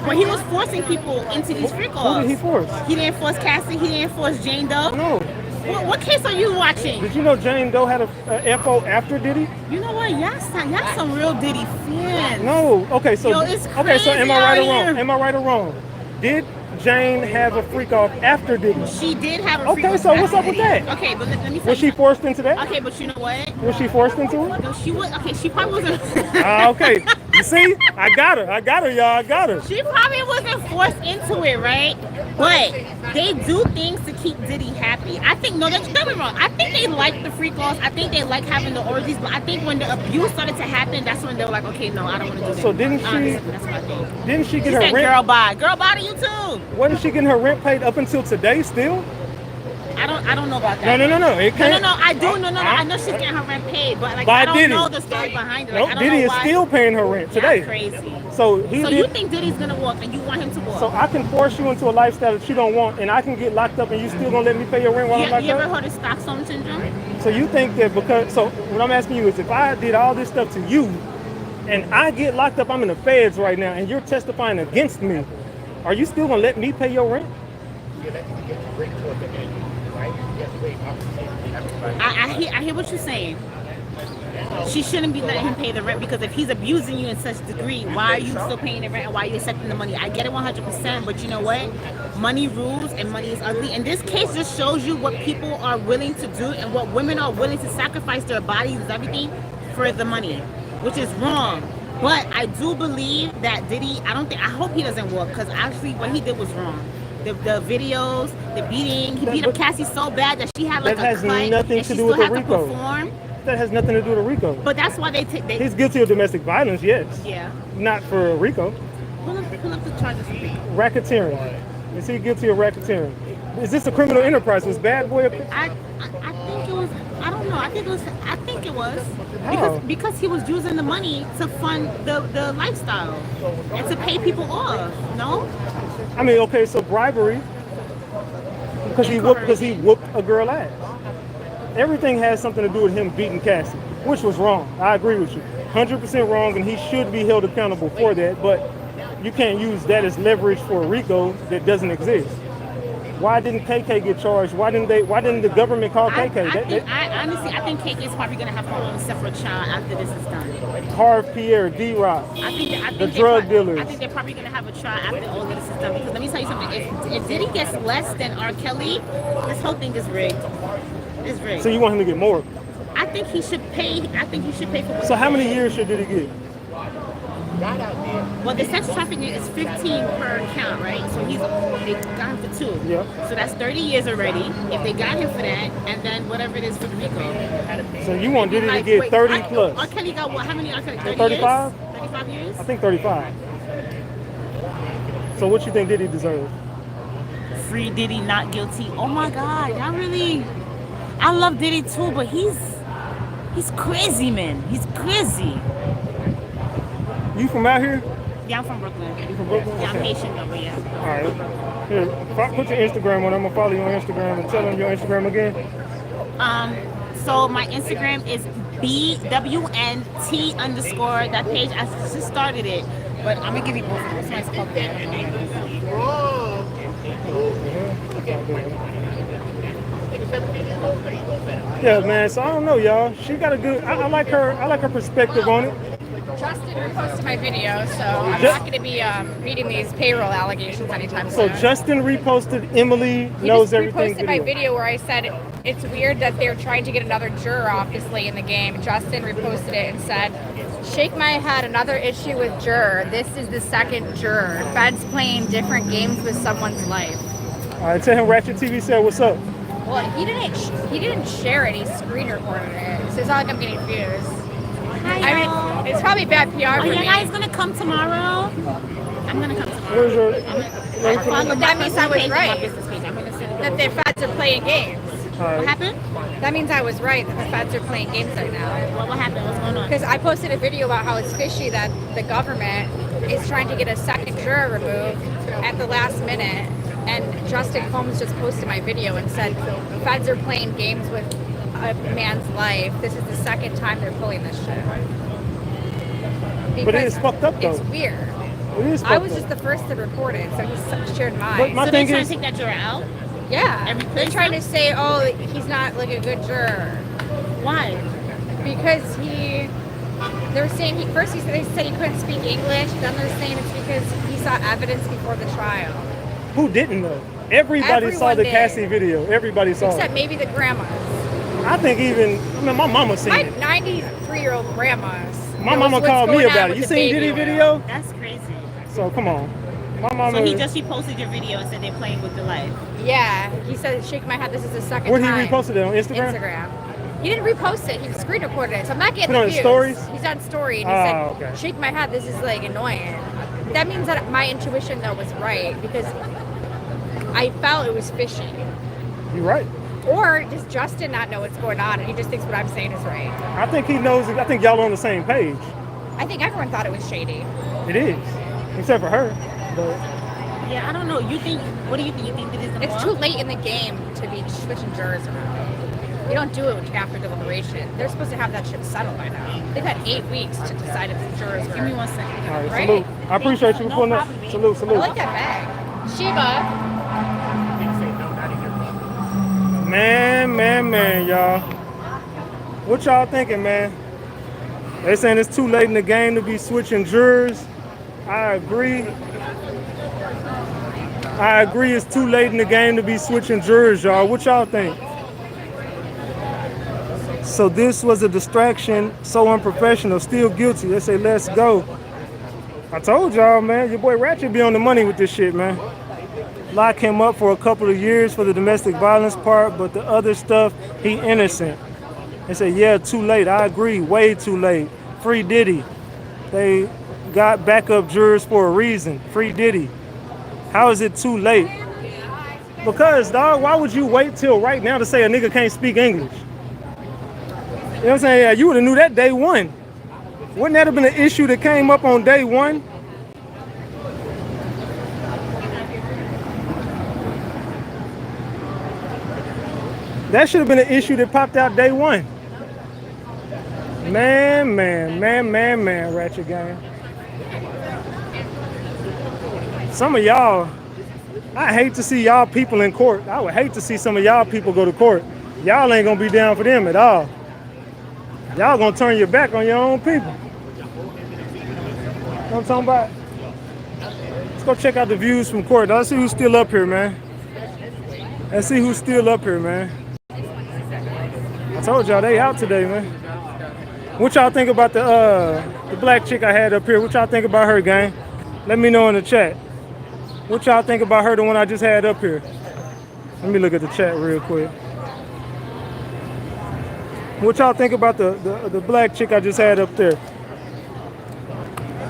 Well, he was forcing people into these RICOs. Who did he force? He didn't force Cassie. He didn't force Jane Doe. No. What case are you watching? Did you know Jane Doe had a FO after Diddy? You know what? Y'all some real Diddy fans. No. Okay, so... Yo, it's okay, so am I right or crazy wrong? Am I right or wrong? Did Jane have a freak off after Diddy? She did have a freak off. Okay, so what's up with that? Okay, but let me say. Was she forced into that? Okay, but you know what? Was she forced into it? No, she was. Okay, she probably wasn't. Okay. You see? I got her, y'all. I got her. She probably wasn't forced into it, right? But they do things to keep Diddy happy. I think, no, don't get me wrong. I think they like the freak offs. I think they like having the orgies. But I think when the abuse started to happen, that's when they were like, okay, no, I don't want to do that. So didn't she? Honestly, that's what I think. Didn't she get She her said, rent? girl, bye. Girl, bye to you too. Wasn't she getting her rent paid up until today still? I don't know about that. No. It can't. No. I do. No. I know she's getting her rent paid, but like By I don't Diddy. know the story behind it. Like, No, I don't Diddy know is why. still paying her rent today. That's crazy. So you think Diddy's gonna walk and you want him to walk? So I can force you into a lifestyle that you don't want, and I can get locked up, and you still gonna let me pay your rent while I'm locked you ever up? heard of Stockholm syndrome? So you think that because what I'm asking you is, if I did all this stuff to you, and I get locked up, I'm in the feds right now, and you're testifying against me, are you still gonna let me pay your rent? I hear what you're saying. She shouldn't be letting him pay the rent, because if he's abusing you in such degree, why are you still paying the rent and why are you accepting the money? I get it 100%, but you know what? Money rules and money is ugly. And this case just shows you what people are willing to do and what women are willing to sacrifice their bodies and everything for the money, which is wrong. But I do believe that Diddy, I hope he doesn't walk, because actually what he did was wrong. the videos, the beating. He beat up Cassie so bad that she had like That a has cut, nothing and to she do with still the had to RICO. perform. That has nothing to do with RICO. But that's why they take. He's guilty of domestic violence, yes. Yeah. Not for RICO. Pull up the charges for me. Racketeering. Is he guilty of racketeering? Is this a criminal enterprise? Was Bad Boy I think it was. I don't know. I think it was How? because he was using the money to fund the lifestyle and to pay people off. No. I mean, okay, so bribery because he whooped a girl ass. Everything has something to do with him beating Cassie, which was wrong. I agree with you, 100% wrong, and he should be held accountable for that. But you can't use that as leverage for a RICO that doesn't exist. Why didn't KK get charged? Why didn't the government call KK? Honestly, I think KK is probably gonna have her own separate trial after this is done. Harv Pierre, D-Rock, I think the drug dealers. I think they're probably gonna have a trial after all of this is done. Because let me tell you something: if Diddy gets less than R. Kelly, this whole thing is rigged. It's rigged. So you want him to get more? I think he should pay. I think he should pay for. So how many years should Diddy get? Well, the sex trafficking is 15 per count, right? So they got him for 2. Yeah. So that's 30 years already. If they got him for that, and then whatever it is for the RICO. So you want Diddy to get 30 plus? R. Kelly got what? How many? R. Kelly? 30 35? years? 35 years? I think 35. So what you think Diddy deserves? Free Diddy, not guilty. Oh my God, y'all really. I love Diddy too, but he's crazy, man. He's crazy. You from out here? Yeah, I'm from Brooklyn. You from Brooklyn? Yeah, I'm Okay. Haitian over here. All right. Here, put your Instagram on. I'm gonna follow you on Instagram and tell them your Instagram again. So my Instagram is BWNT_. That page, I just started it, but I'm gonna give you both of them. Somebody's called Yeah, man. So I don't know, y'all. She got a good. I like her. I like her perspective on it. Justin reposted my video, so I'm not going to be reading these payroll allegations anytime So soon. Justin reposted Emily He knows just everything. reposted my video where I said it's weird that they're trying to get another juror off this late in the game. Justin reposted it and said, "Shake my head, another issue with juror. This is the second juror. Feds playing different games with someone's life." All right, tell him RatchetTV said what's up. Well, he didn't share it. He screen recorded it. So it's not like I'm getting views. I mean, it's probably bad PR Are for you me. guys gonna come tomorrow? I'm gonna come tomorrow. Where's your? But that means I was right. I'm gonna send it That the feds are playing games. All right. What happened? That means I was right that the feds are playing games right now. What happened? What's going on? Because I posted a video about how it's fishy that the government is trying to get a second juror removed at the last minute. And Justin Holmes just posted my video and said, feds are playing games with a man's life. This is the second time they're pulling this shit. But it is fucked up, though. It's weird. It is I fucked was up. just the first to report it, so he shared mine. But my So thing they're trying is, to take that juror out? Yeah. And They're replace trying him? to say, oh, he's not like a good juror. Why? Because they're saying they said he couldn't speak English, then they're saying it's because he saw evidence before the trial. who didn't know? Everybody saw Everyone the did. Cassie video. Everybody saw Except it. maybe the grandmas. I think my mama seen My it. 93-year-old grandmas. My knows mama what's called me going on about it. with You the seen baby Diddy oil. video? That's crazy. So come on. My mama. So he just reposted your video and said they're playing with the life. Yeah, he said, shake my head, this is the second Where he time. reposted it on Instagram? Instagram. He didn't repost it, he screen recorded it, so I'm not getting Put it on the his views. stories? He's on story, and he Oh, said, okay. shake my head, this is like annoying. That means that my intuition, though, was right, because I felt it was fishy. You're right. Or does Justin not know what's going on, and he just thinks what I'm saying is right? I think he knows. I think y'all on the same page. I think everyone thought it was shady. It is, except for her. But Yeah, I don't know. What do you think? You think that it's gonna It's work? too late in the game to be switching jurors around. You don't do it after deliberation. They're supposed to have that shit settled by now. They've had 8 weeks to decide if the jurors Give me are. 1 second. all right, Right? salute. I appreciate you for No pulling up. problem, babe. Salute, I salute. like that bag. Sheba. Man, y'all. What y'all thinking, man? They saying it's too late in the game to be switching jurors. I agree. It's too late in the game to be switching jurors, y'all. What y'all think? So this was a distraction, so unprofessional, still guilty. They say, let's go. I told y'all, man, your boy Ratchet be on the money with this shit, man. lock him up for a couple of years for the domestic violence part, but the other stuff, he innocent. They said, yeah, too late. I agree, way too late. Free Diddy. They got backup jurors for a reason. Free Diddy. How is it too late? Because, dog, why would you wait till right now to say a nigga can't speak English? You know what I'm saying? Yeah, you would have knew that day one. Wouldn't that have been an issue that came up on day one? That should have been an issue that popped out day one. Man, Ratchet Gang. Some of y'all, I hate to see y'all people in court. I would hate to see some of y'all people go to court. Y'all ain't gonna be down for them at all. Y'all gonna turn your back on your own people. You know what I'm talking about? Let's go check out the views from court. Let's see who's still up here, man. Let's see who's still up here, man. I told y'all they out today, man. What y'all think about the black chick I had up here? What y'all think about her, gang? Let me know in the chat. What y'all think about her, the one I just had up here? Let me look at the chat real quick. What y'all think about the black chick I just had up there?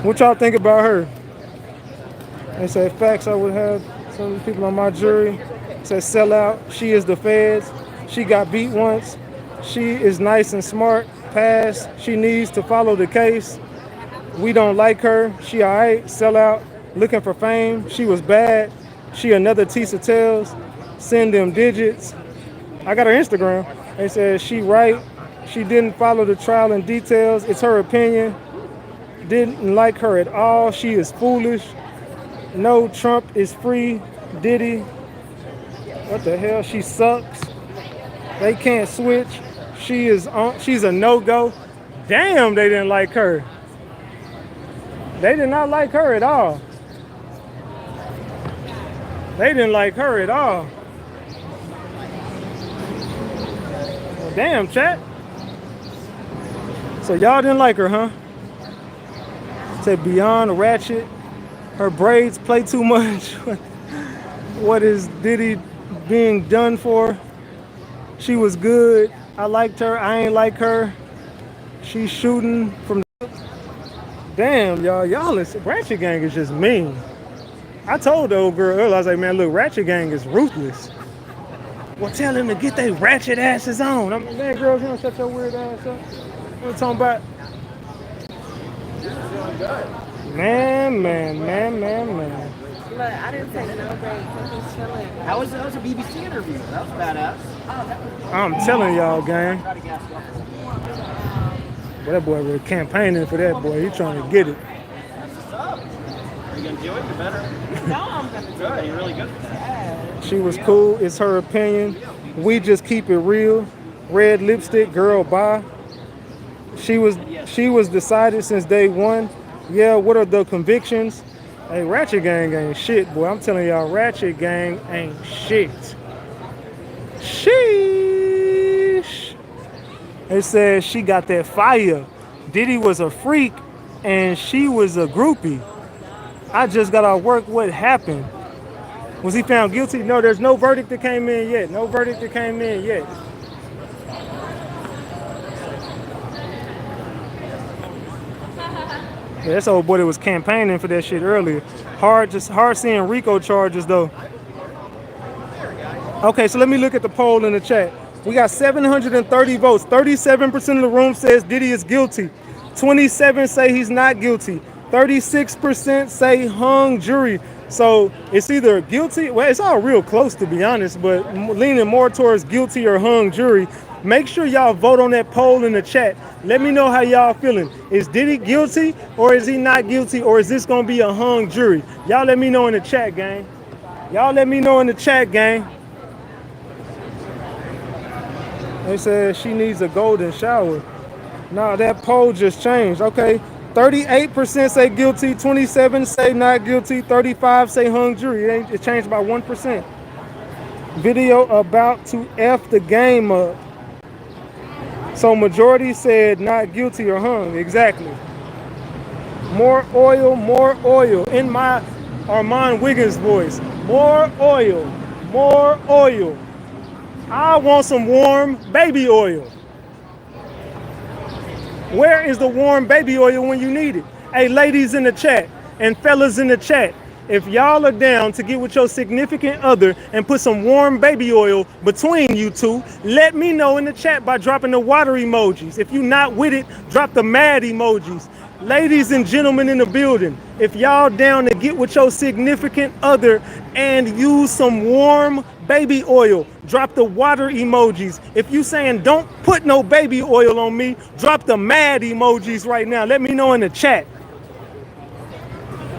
What y'all think about her? They said facts, I would have some people on my jury. Said sell out, she is the feds. She got beat once. She is nice and smart. Pass. She needs to follow the case. We don't like her. She alright. Sell out. Looking for fame. She was bad. She another Tisa Tells. Send them digits. I got her Instagram. They said she right. She didn't follow the trial in details. It's her opinion. Didn't like her at all. She is foolish. No, Trump is free. Diddy. What the hell? She sucks. They can't switch. She's a no-go. Damn, they didn't like her. They did not like her at all. They didn't like her at all. Well, damn, chat. So y'all didn't like her, huh? Said beyond Ratchet. Her braids play too much. What is Diddy being done for? She was good. I liked her. I ain't like her. She's shooting from the... Damn, y'all listen. Ratchet Gang is just mean. I told the old girl earlier, I was like, man, look, Ratchet Gang is ruthless. Well, tell them to get their ratchet asses on. I'm like, man, girls, you don't shut your weird ass up. What I'm talking about? Man. Look, I didn't take no break. I'm just chilling. That was a BBC interview. That was badass. I'm telling y'all, gang. Well, that boy was campaigning for that boy. He trying to get it. What's up? Are you gonna do it? You better. No, I'm gonna do Good. it. You're really good at that. She was cool. It's her opinion. We just keep it real. Red lipstick, girl, bye. She was decided since day one. Yeah, what are the convictions? Hey, Ratchet Gang ain't shit, boy. I'm telling y'all, Ratchet Gang ain't shit. Sheesh. They said she got that fire. Diddy was a freak and she was a groupie. I just got off work. What happened? Was he found guilty? No, there's no verdict that came in yet. No verdict that came in yet. Yeah, this old boy that was campaigning for that shit earlier. Hard seeing RICO charges though. Okay, so let me look at the poll in the chat. We got 730 votes. 37% of the room says Diddy is guilty. 27 say he's not guilty. 36% say hung jury. So it's either guilty, well, it's all real close to be honest, but leaning more towards guilty or hung jury. Make sure y'all vote on that poll in the chat. Let me know how y'all feeling. Is Diddy guilty or is he not guilty, or is this gonna be a hung jury? Y'all let me know in the chat, gang. Y'all let me know in the chat, gang. They said she needs a golden shower. Nah, that poll just changed. Okay, 38% say guilty, 27 say not guilty, 35 say hung jury. It changed by 1%. Video about to F the game up. So majority said not guilty or hung. Exactly. More oil, more oil. In my Armand Wiggins' voice. More oil. More oil. I want some warm baby oil. Where is the warm baby oil when you need it? Hey, ladies in the chat and fellas in the chat, if y'all are down to get with your significant other and put some warm baby oil between you two, let me know in the chat by dropping the water emojis. If you're not with it, drop the mad emojis. Ladies and gentlemen in the building, if y'all down to get with your significant other and use some warm baby oil, drop the water emojis. If you saying don't put no baby oil on me, drop the mad emojis right now. Let me know in the chat.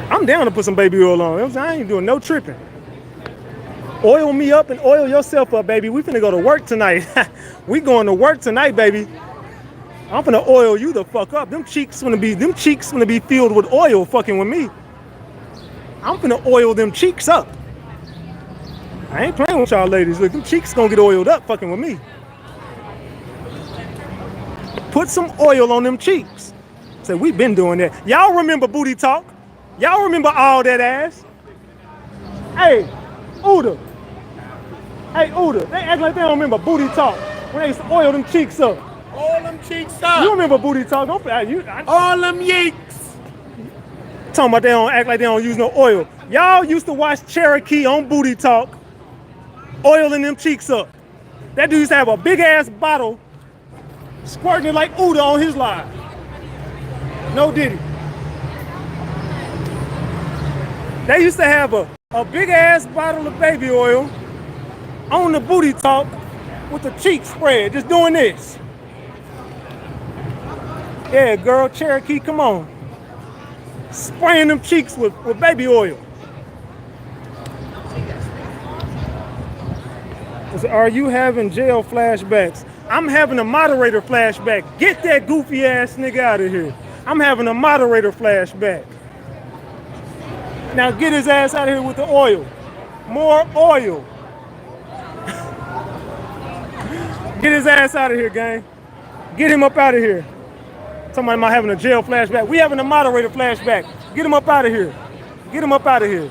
I'm down to put some baby oil on. I ain't doing no tripping. Oil me up and oil yourself up, baby. We finna go to work tonight. We going to work tonight, baby. I'm finna oil you the fuck up. Them cheeks finna be filled with oil fucking with me. I'm finna oil them cheeks up. I ain't playing with y'all ladies. Look, them cheeks gonna get oiled up fucking with me. Put some oil on them cheeks. Say, we been doing that. Y'all remember booty talk? Y'all remember all that ass? Hey, Uda. Hey, Uda. They act like they don't remember booty talk when they used to oil them cheeks up. All them cheeks up. You remember booty talk? Don't all them yeeks. Talking about they don't act like they don't use no oil. Y'all used to watch Cherokee on booty talk, oiling them cheeks up. That dude used to have a big ass bottle, squirting it like Uda on his live. No Diddy. They used to have a big ass bottle of baby oil on the booty talk with the cheeks spread, just doing this. Yeah, girl, Cherokee, come on. Spraying them cheeks with baby oil. So are you having jail flashbacks? I'm having a moderator flashback. Get that goofy ass nigga out of here. I'm having a moderator flashback. Now get his ass out of here with the oil. More oil. Get his ass out of here, gang. Get him up out of here. Somebody might having a jail flashback. We having a moderator flashback. Get him up out of here. Get him up out of here.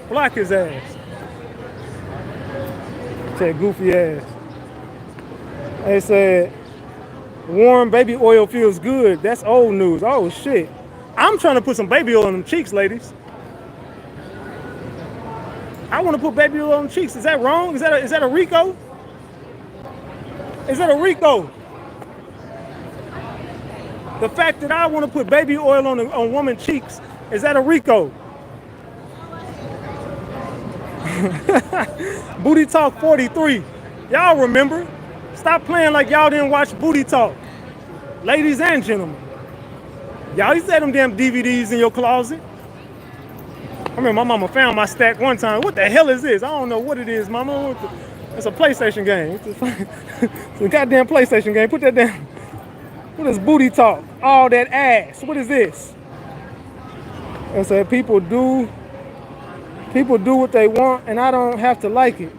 Block his ass. That goofy ass. They said, warm baby oil feels good. That's old news. Oh shit. I'm trying to put some baby oil on them cheeks, ladies. I want to put baby oil on them cheeks. Is that wrong? Is that a Rico? Is that a Rico? The fact that I want to put baby oil on women's cheeks, is that a Rico? Booty Talk 43. Y'all remember? Stop playing like y'all didn't watch Booty Talk. Ladies and gentlemen. Y'all used to have them damn DVDs in your closet. I remember my mama found my stack one time. What the hell is this? I don't know what it is, mama. It's a PlayStation game. It's a goddamn PlayStation game. Put that down. What is Booty Talk? All that ass. What is this? I said people do what they want and I don't have to like it.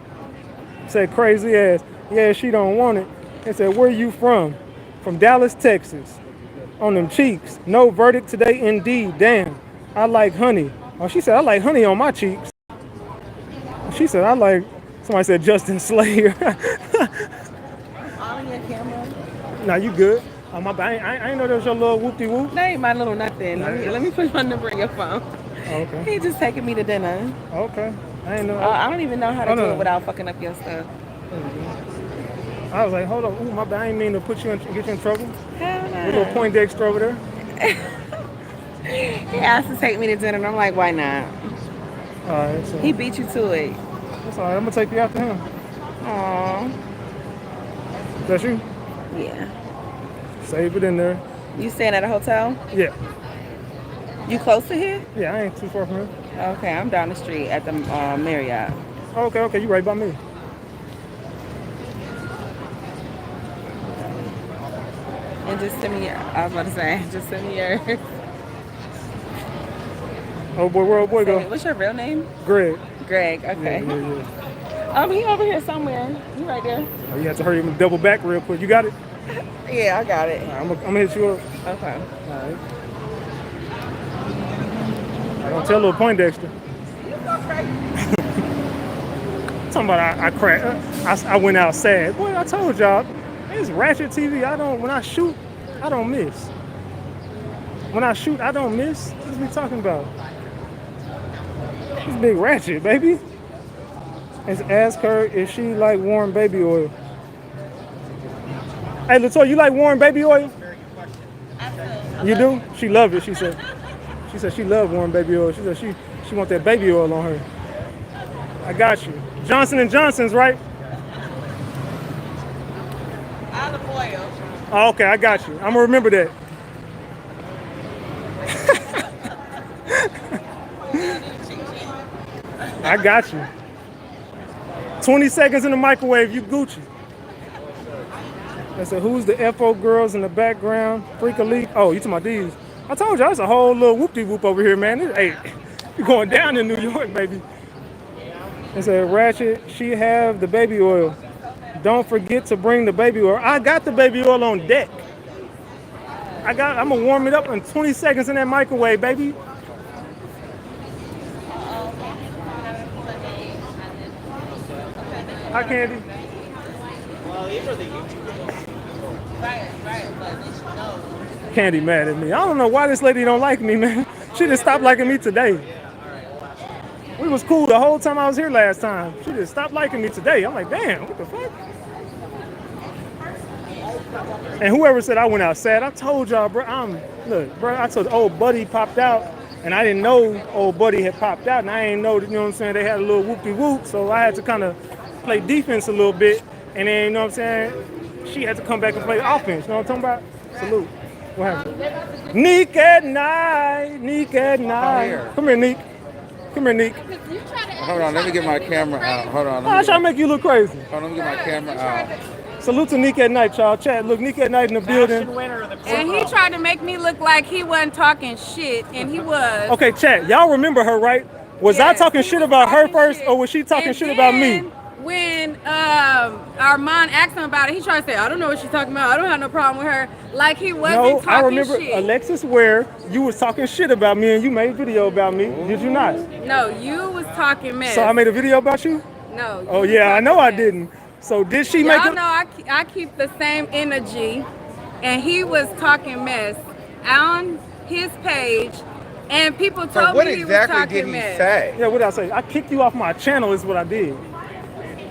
Said crazy ass. Yeah, she don't want it. They said, where you from? From Dallas, Texas. On them cheeks. No verdict today indeed. Damn. I like honey. Oh, she said, I like honey on my cheeks. She said, I like, somebody said Justin Slayer. On your camera. Nah, you good. I ain't know that was your little whoop-de-whoop. That ain't my little nothing. Let me put my number in your phone. Okay. He just taking me to dinner. Okay. I ain't know. I don't even know how to do it without fucking up your stuff. I was like, hold on. Ooh, my bad. I ain't mean to get you in trouble. Hell no. Little Poindexter over there. He asked to take me to dinner, and I'm like, why not? All right. So he beat you to it. That's all right. I'm gonna take you after him. Aww. Is that you? Yeah. Save it in there. You staying at a hotel? Yeah. You close to here? Yeah, I ain't too far from here. Okay, I'm down the street at the Marriott. Okay, you right by me. And just send me I was about to say, just send me your... Oh boy, where old boy go? What's your real name? Greg. Greg, okay. Yeah. He over here somewhere. You right there. Oh, you have to hurry him and double back real quick. You got it? Yeah, I got it. Right, I'm gonna hit you up. Okay. All right. I don't tell little Poindexter. Talking about I cracked. I went out sad. Boy, I told y'all, it's RatchetTV. When I shoot, I don't miss. When I shoot, I don't miss. What are we talking about? It's Big Ratchet, baby. Let's ask her if she like warm baby oil. Hey, Latoya, you like warm baby oil? You do? She love it. She said she love warm baby oil. She said she want that baby oil on her. I got you. Johnson & Johnson's, right? Olive oil. Oh, okay, I got you. I'm gonna remember that. I got you. 20 seconds in the microwave, you Gucci. I said, who's the FO girls in the background? Freak a leak. Oh, you talking about these? I told you, it's a whole little whoop-de-whoop over here, man. Hey, you're going down in New York, baby. I said, Ratchet, she have the baby oil. Don't forget to bring the baby oil. I got the baby oil on deck. I'm gonna warm it up in 20 seconds in that microwave, baby. Hi, Candy. Well, these are the YouTubers. Candy mad at me. I don't know why this lady don't like me, man. She just stopped liking me today. We was cool the whole time I was here last time. She just stopped liking me today. I'm like, damn, what the fuck? And whoever said I went out sad, I told y'all, bro, look, bro, I told old buddy popped out, and I didn't know old buddy had popped out, and I ain't know, you know what I'm saying, they had a little whoop-de-whoop, so I had to kind of play defense a little bit, and then, you know what I'm saying, she had to come back and play offense, you know what I'm talking about? Salute. What happened? Neek at night, Neek at night. Come here, Neek. Come here, Neek. Hold on, let me get my camera out. Hold on. I'm trying to make you look crazy. Hold on, let me get my camera out. Salute to Neek at night, y'all. Chat, look, Neek at night in the building. And he tried to make me look like he wasn't talking shit, and he was. Okay, chat, y'all remember her, right? Was I talking shit about her first, or was she talking shit about me? When Armand asked him about it, he tried to say, I don't know what she's talking about. I don't have no problem with her. Like he wasn't talking I remember shit. Alexis Ware, you was talking shit about me and you made a video about me. Did you not? No, you was talking mess. So I made a video about you? No. Oh yeah, I know I didn't. So did she make Y'all know I keep the same energy, and he was talking mess on his page, and people told me he was talking mess. Say? Yeah, what did I say? I kicked you off my channel is what I did.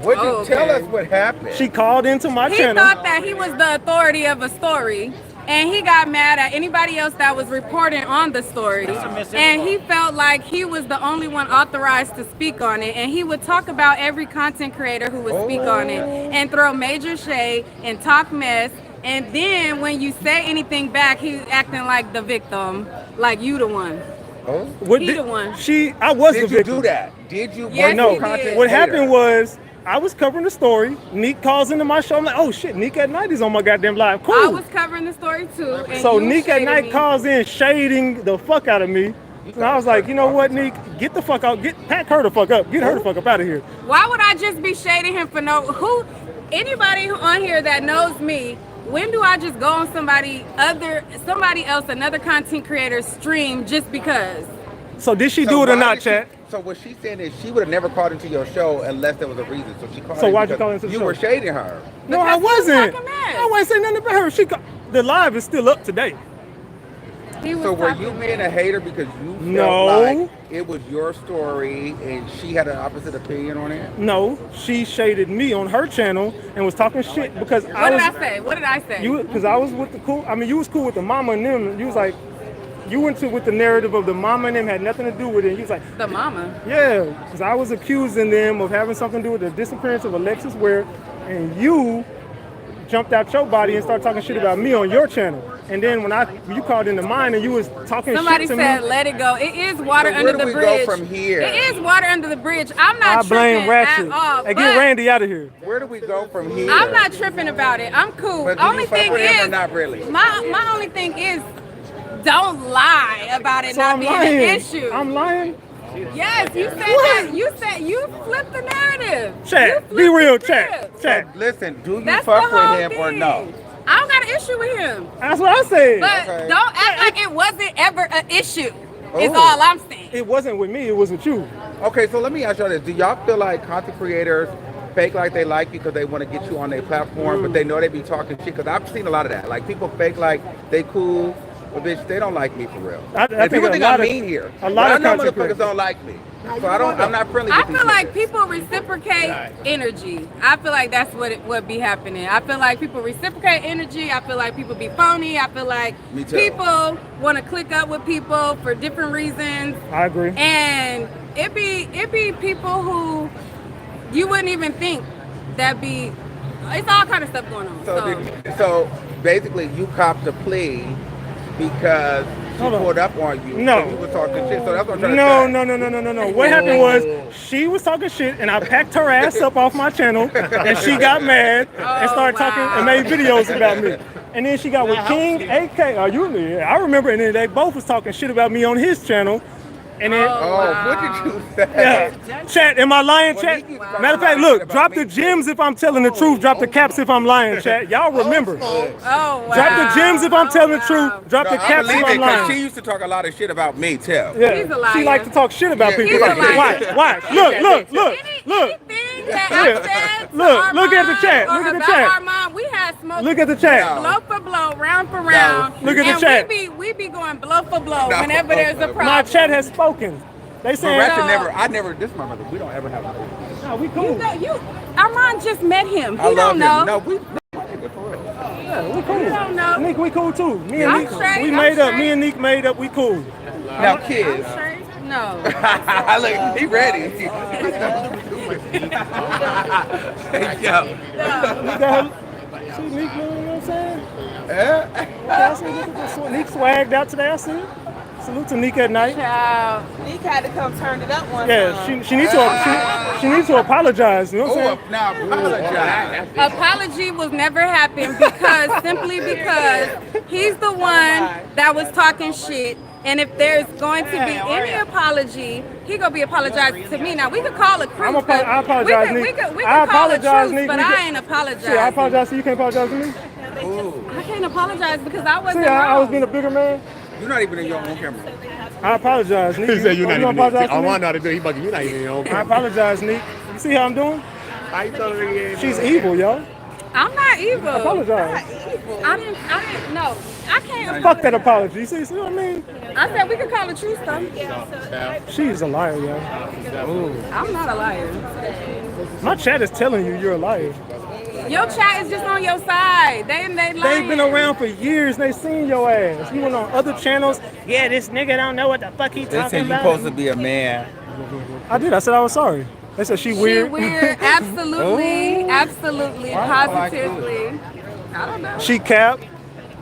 What did you tell us what happened? She called into my channel. He thought that he was the authority of a story, and he got mad at anybody else that was reporting on the story. And he felt like he was the only one authorized to speak on it, and he would talk about every content creator who would speak on it and throw major shade and talk mess. And then when you say anything back, he's acting like the victim, like you the one. He the one. I was the victim. Did you do that? Did you? Yes, no. he did. What happened was, I was covering the story. Neek calls into my show. I'm like, oh shit, Neek at Night is on my goddamn live. Cool. I was covering the story too. And so you Neek at shaded Night me. calls in, shading the fuck out of me. And I was like, you know what, Neek? Get the fuck out. Pack her the fuck up. Get her the fuck up out of here. Why would I just be shading him for anybody on here that knows me? When do I just go on somebody else, another content creator's stream just because? So did she do it or not, chat? So what she's saying is she would have never called into your show unless there was a reason. So she called. So why'd you call into the show? You were shading her. No, I wasn't. I wasn't saying nothing about her. The live is still up today. So were you being a hater because you felt like it was your story and she had an opposite opinion on it? No, she shaded me on her channel and was talking shit because What did I say? What did I say? Because I was with the cool. I mean, you was cool with the mama and them. You was like, you went with the narrative of the mama and them had nothing to do with it. And you was like, the mama? Yeah, because I was accusing them of having something to do with the disappearance of Alexis Ware, and you jumped out your body and started talking shit about me on your channel. And then when you called into mine and you was talking Somebody shit to said, me. let it go. It is water So under where the do we bridge. go from here? It is water under the bridge. I'm not I blame tripping Ratchet. at all. Hey, get Randy out of here. Where do we go from here? I'm not tripping about it. I'm cool. But do Only you fuck thing with him or is, not really? my only thing is, don't lie about it So not I'm being lying. an issue. I'm lying. Yes, you said that. You flipped the narrative. Chat, be real, chat. So, listen, do you That's fuck the whole with him or no? I don't got an issue with him. That's what I said. But don't act like it wasn't ever an issue. Is Oh. all I'm saying. It wasn't with me. It was with you. Okay, so let me ask y'all this. Do y'all feel like content creators fake like they like you because they want to get you on their platform, but they know they be talking shit? Because I've seen a lot of that. Like, people fake like they cool, but bitch, they don't like me for real. I And think people a think lot I'm of- mean here. a lot But of I know content motherfuckers creators. don't like me. So I'm not friendly I with these feel like niggas. people reciprocate energy. I feel like that's what be happening. I feel like people reciprocate energy. I feel like people be phony. I feel like Me too. people want to click up with people for different reasons. I agree. And it be people who you wouldn't even think that be. It's all kind of stuff going on. So basically, you copped a plea because she Hold on. pulled up on you. No. So you were talking shit. So that's what I'm trying No, to say. no. What happened was she was talking shit, and I packed her ass up off my channel, and she got mad and started talking and made videos about me. And then she got with King AK. I remember, and then they both was talking shit about me on his channel. And then, What did you say? yeah, chat, am I lying, chat? Matter of fact, look, drop the gems if I'm telling the truth, drop the caps if I'm lying, chat. Y'all remember. Oh wow. Drop the gems if I'm telling the truth, drop the I caps believe if it I'm because she lying. used to talk a lot of shit about me too. Yeah, He's a liar. she liked to talk shit about people. He's a liar. Watch. Look. Anything that I said to Look at the Armand chat. or Look at the about chat. Armand, we had smoke. Look at the chat. Blow for blow, round for round. Look at the and chat. We be going blow for blow whenever there's a problem. My chat has spoken. They But saying Ratchet this is my brother. We don't ever have a no, we cool. Armand just met him. He I love don't him. know. No, we Yeah, we cool. You don't know. Nick, we cool too. Me and I'm Nick, straight, we I'm made up. straight. Me and Nick made up. We cool. now kids. No. Look, he ready. Yo. Nick got her, see Nick, you know what I'm saying? Yeah, I see Nick swagged out today. I see it. Salute to Nick at night. Child. Nick had to come turn it up one Yeah, time. she needs to apologize. You know what I'm saying? Now apologize. Apology was never happened simply because he's the one that was talking shit. And if there's going to be any apology, he gonna be apologizing to me. Now we could call a crew. I apologize, we Nick. could I call a apologize, truce, Nick. but I ain't apologizing. Shit, I apologize to you. Can't apologize to me. I can't apologize because I wasn't See, wrong. I was being a bigger man. You're not even in your own camera. I apologize, Nick. He said you're not even. apologize to I me? want to do. He bugging. You're not even in your own. I apologize, Nick. You see how I'm doing? I thought it She's evil, yo. I'm not evil. I apologize. I didn't, no. I can't. Fuck that apology. You see what I mean? I said we could call a truce though. She's a liar, yo. I'm not a liar. My chat is telling you you're a liar. Your chat is just on your side. They lying. They've been around for years and they seen your ass. You went on other channels. Yeah, this nigga don't know what the fuck he They talking said you're about. supposed to be a man. I did. I said I was sorry. They said she weird. She weird. Absolutely. Absolutely. Positively. I don't know. She cap.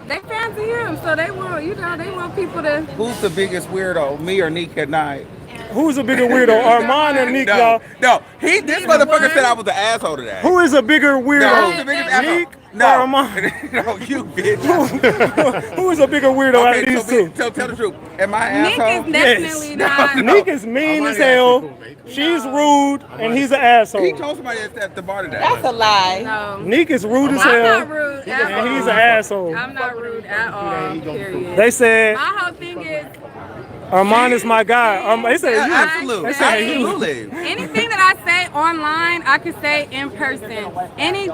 They fans of him, so they want, they want people to. Who's the biggest weirdo, me or Nick at night? Who's a bigger weirdo, Armand or Nick, y'all? No. This motherfucker said I was an asshole today. Who is a bigger weirdo? No, who's the biggest asshole? Nick No. or Armand? No, you bitch. Who is a bigger weirdo out of Okay, these two? so tell the truth. Am I an Nick asshole? is definitely not. Nick is mean as hell. She's rude, and he's an asshole. He told somebody at the bar today. That's a lie. No. Nick is rude as I'm hell, not rude at and all. he's an asshole. I'm not rude at all. Period. They said My whole thing is Armand is my guy. They said you. Absolutely. They said you. Absolutely. anything that I say online, I can say in person. Any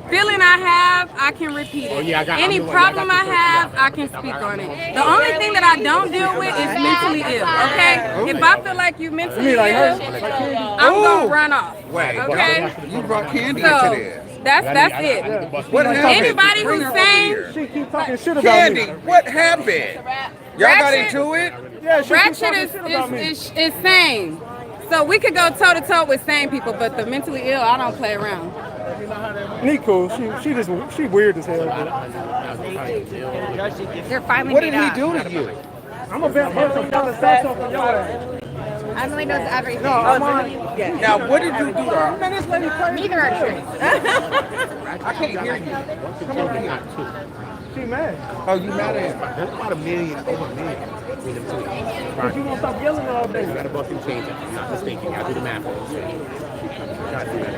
feeling I have, I can repeat it. Any problem I have, I can speak on it. The only thing that I don't deal with is mentally ill, okay? If I feel like you mentally ill, I'm going to run off, Wait, okay? you brought candy So, into this. that's it. What happened? Anybody who's saying, She keep talking shit about Candy, me. what happened? Y'all got Ratchet- into it? Yeah, she keep Ratchet talking shit about me. is sane. So we could go toe to toe with sane people, but the mentally ill, I don't play around. Nick cool. She weird as hell. They're finally What made did he up. do to you? I'm a bad person. Y'all start something your ass. Emily knows everything. No, Armand. Now, what did you do to her? Man, this lady crazy. Neither are true. I can't hear you. Come on here. She mad. Oh, you mad at him? There's about over $1 million between them two. But you gonna stop yelling all day. You gotta both can change it. if I'm not mistaken. I'll do the math. Gotta do that.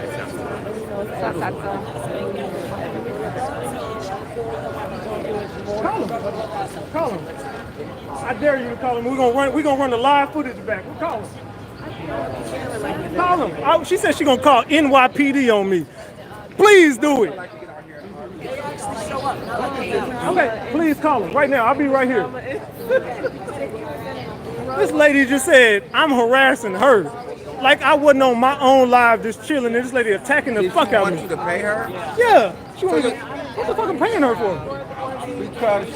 That's all. Call him. Call him. I dare you to call him. We're gonna run the live footage back. We'll call him. Call him. She said she's gonna call NYPD on me. Please do it. Okay, please call him right now. I'll be right here. This lady just said I'm harassing her. Like I wasn't on my own live just chilling and this lady attacking the fuck out of me. Want you to pay her? Yeah. She wanted to, what the fuck I'm paying her for? Because she's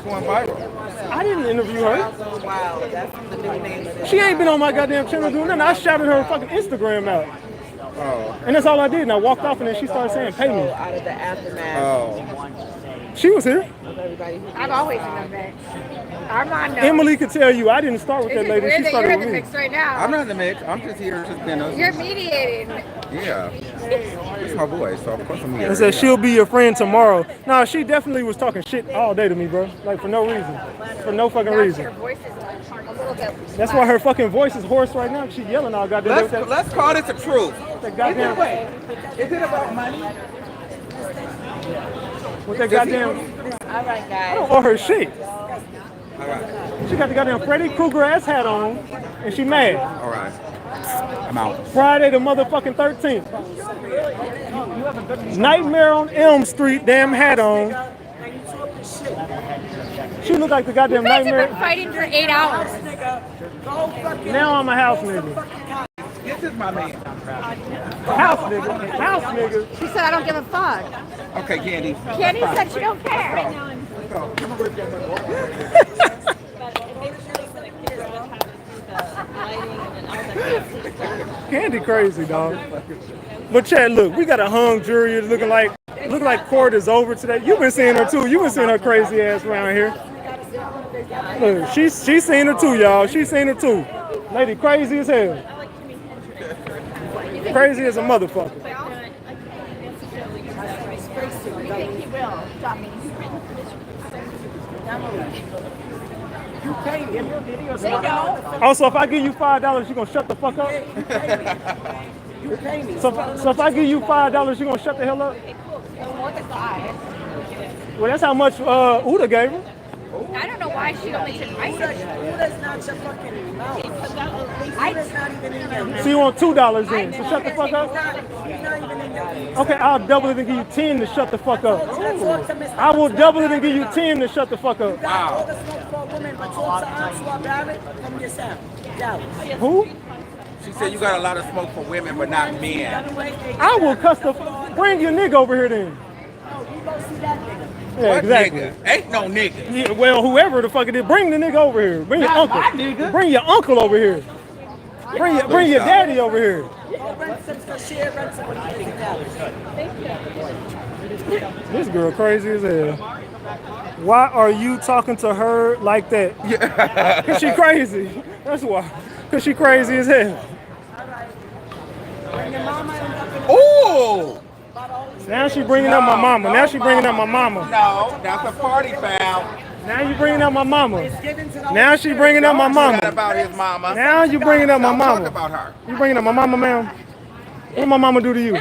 going viral. I didn't interview her. Wow, that's the new name of it. She ain't been on my goddamn channel doing nothing. I shouted her fucking Instagram out. Oh. And that's all I did. And I walked off and then she started saying, pay me. Out of the aftermath. Oh. She was here. I've always done that. Armand knows. Emily could tell you I didn't start with that lady. She You're started in the with me. mix right now. I'm not in the mix. I'm just here just being a... You're mediating. Yeah. It's my boy, so of course I'm here. And said she'll be your friend tomorrow. No, she definitely was talking shit all day to me, bro. Like for no reason. For no fucking reason. Your voice is a little bit. That's why her fucking voice is hoarse right now. She yelling all goddamn. Let's call this the truth. That goddamn. Is it about money? With that goddamn. All right, guys. Or her shit. All right. She got the goddamn Freddy Krueger ass hat on, and she mad. All right. I'm out. Friday the motherfucking 13th. Nightmare on Elm Street, damn hat on. She look like the goddamn You guys have nightmare. been fighting for 8 hours. Now I'm a house nigga. This is my man. House nigga. House nigga. She said I don't give a fuck. Okay, Candy. Candy said she don't care. Candy crazy, dog. But Chad, look, we got a hung jury looking like court is over today. You've been seeing her too. You've been seeing her crazy ass around here. Look, she's seen her too, y'all. She's seen her too. Lady crazy as hell. Crazy as a motherfucker. You think he will, dummy? You pay me. They don't. Also, if I give you $5, you gonna shut the fuck up? You pay me. So if I give you $5, you gonna shut the hell up? More than 5. Well, that's how much Uda gave her. I don't know why she only took my section. Uda's not your fucking mouth. Uda's not even in your So you want $2 then? So shut the fuck up. He's not even in your Okay, I'll double it and give you 10 to shut the fuck up. I will double it and give you 10 to shut the fuck up. Wow. But talk to Answa Barrett from yourself. Dallas. Who? She said you got a lot of smoke for women, but not men. I will cuss the. Bring your nigga over here then. You go see that nigga. Yeah, What exactly. nigga? Ain't no nigga. Yeah, well, whoever the fuck it is, bring the nigga over here. Bring your uncle. Bring your uncle over here. Bring your daddy over here. Rent some for share, rent some for Dallas. This girl crazy as hell. Why are you talking to her like that? Yeah. Cause she crazy. That's why. Cause she crazy as hell. Ooh! Now she bringing up my mama. Now she bringing up my mama. No, that's a party foul. Now you bringing up my mama. Now she bringing up my Forgot mama. about his mama. Now you bringing up my Don't talk mama. about her. You bringing up my mama, ma'am? What did my mama do to you?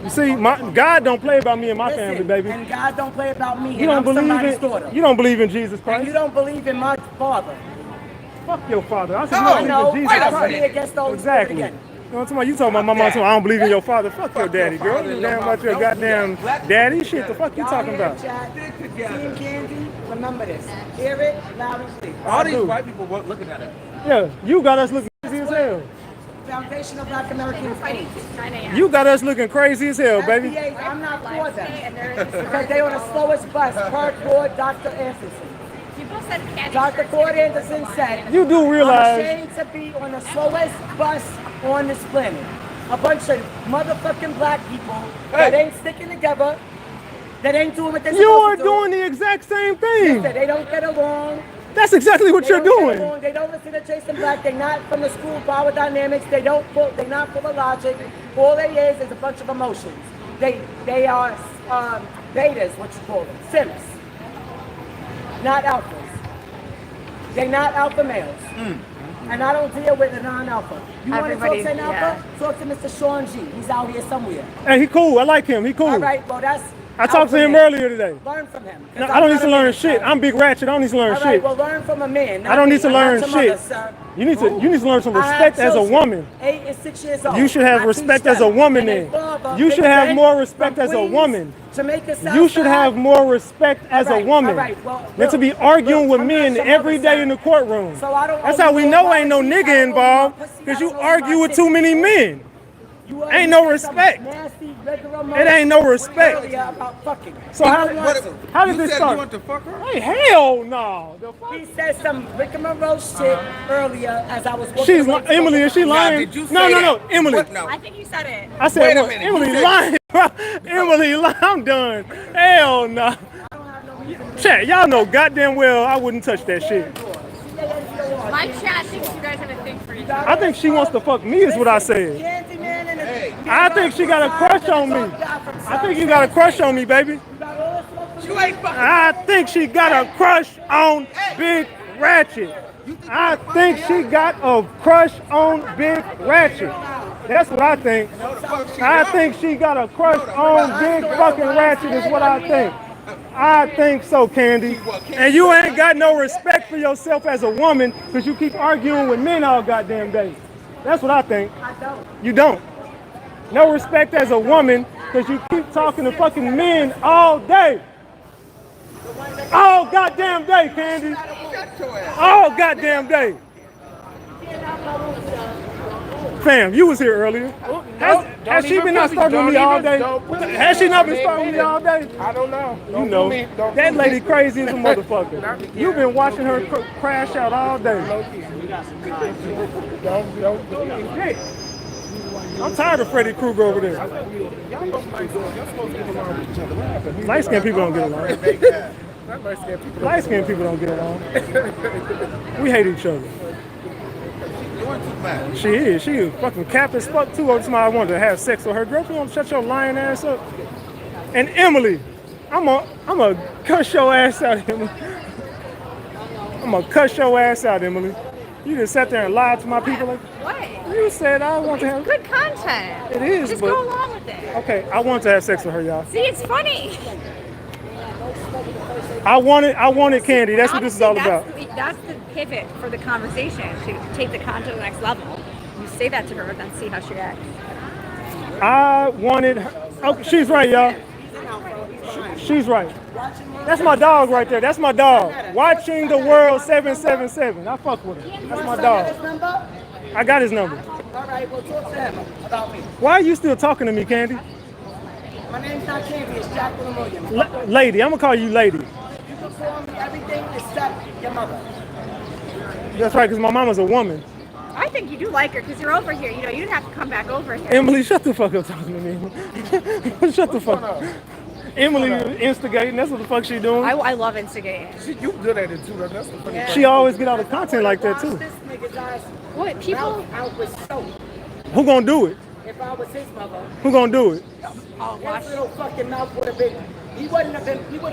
You see, God don't play about me and my family, baby. And God don't play about me. You don't I'm believe somebody's in. daughter. You don't believe in Jesus And Christ. you don't believe in my father. Fuck your father. I said Oh, you no. don't believe in Wait Jesus a Christ. minute. Against those Exactly. again. You know what I'm talking about? You talking about my mama, I don't believe in your father. Fuck your daddy, girl. You damn about your goddamn daddy shit. The fuck you talking about? Team Candy, remember this. Hear it loud and clear. All these do. white people were looking at it. Yeah, you got us looking crazy as hell. Foundation of Black American Studies. You got us looking crazy as hell, baby. FBA, I'm not for them. Because they on the slowest bus. Per Ford, Dr. Anderson. People said candy. Dr. Ford Anderson said, You do I'm realize ashamed to be on the slowest bus on this planet. A bunch of motherfucking black people that ain't sticking together, that ain't doing what they're you are supposed to do. doing the exact same thing. They don't get along. That's exactly what They you're don't get doing. along. They don't listen to Jason Black. They're not from the school of power dynamics. They're not full of logic. All they is a bunch of emotions. They are betas, what you call them, simps, not alphas. They're not alpha males. And I don't deal with a non-alpha. You want to talk to an alpha? Talk to Mr. Sean G. He's out here somewhere. Hey, he cool. I like him. He cool. All right, well, that's... I talked to him earlier today. Learn from him. No, I don't need to learn shit. I'm Big Ratchet. I don't need to learn All right, shit. well, learn from a man. I don't need to learn not shit. Mother, sir. You need to learn some I have respect as a children, woman. 8 and 6 years old. You should have I respect teach as a them. woman And then. they father, You Big should have Ben, more respect from as a Queens, woman. Jamaica, You should have Southside. more respect as a All right, woman all right, well, than to be look, arguing with I'm not men your every mother, day in the courtroom. So I don't That's owe how you we no know ain't no apology. I nigga don't owe you involved, my pussy. because I you don't owe you argue my with too titties. many men. You Ain't no always say some respect. nasty, regular It ain't no respect. earlier about fucking. So how did You this said start? you want to fuck her? Hey, hell no. The fuck? He said some rigmarole shit earlier as I was walking She's away from Emily. the- Is she lying? did you No, say no, no. that? Emily. What? No. I think you said it. I said Wait a what? minute, Emily you said- lying. Emily lying. I'm done. Hell no. Chat, y'all know goddamn well I wouldn't touch that shit. My chat thinks you guys have a thing for each other. I think she wants to fuck me is what I said. Candyman and the- I think she got a crush on me. I think you got a crush on me, baby. You ain't fucking. I think she got a crush on Big Ratchet. I think she got a crush on Big Ratchet. That's what I think. I think she got a crush on Big fucking Ratchet is what I think. I think so, Candy. And you ain't got no respect for yourself as a woman because you keep arguing with men all goddamn day. That's what I think. You don't. No respect as a woman because you keep talking to fucking men all day. All goddamn day, Candy. All goddamn day. Fam, you was here earlier. Has she been not starting with me all day? Has she not been starting with me all day? I don't know. You know, that lady crazy as a motherfucker. You've been watching her crash out all day. Hey, I'm tired of Freddy Krueger over there. Light-skinned people don't get along. Light-skinned people don't get along. We hate each other. She is. She is fucking cap as fuck too. Every time I wanted to have sex with her girlfriend, want to shut your lying ass up. And Emily, I'm a cuss your ass out, Emily. I'm gonna cuss your ass out, Emily. You just sat there and lied to my people. Like, What? you said I want to It's have. good content. It is, Just but go along with it. okay, I want to have sex with her, y'all. See, it's funny. I wanted Candy. That's what this is all about. That's the pivot for the conversation. To take the content to the next level. You say that to her, and then see how she acts. I wanted her. Oh, she's right, y'all. She's right. That's my dog right there. That's my dog. Watching the World 777. I fuck with her. That's my dog. I got his number. All right, well, talk to him about me. Why are you still talking to me, Candy? My name's not Candy, it's Jacqueline Williams. Lady, I'm gonna call you lady. You can call me everything except your mother. That's right, because my mama's a woman. I think you do like her because you're over here. You know, you didn't have to come back over here. Emily, shut the fuck up talking to me. Shut the fuck up. Emily instigating, that's what the fuck she doing. I love instigating. You good at it too, though. That's the funny part. She always get out of content like that too. This nigga's eyes What people? mouth out with soap. Who gonna do it? If I was his mother, Who gonna do it? his little fucking mouth would have been. He would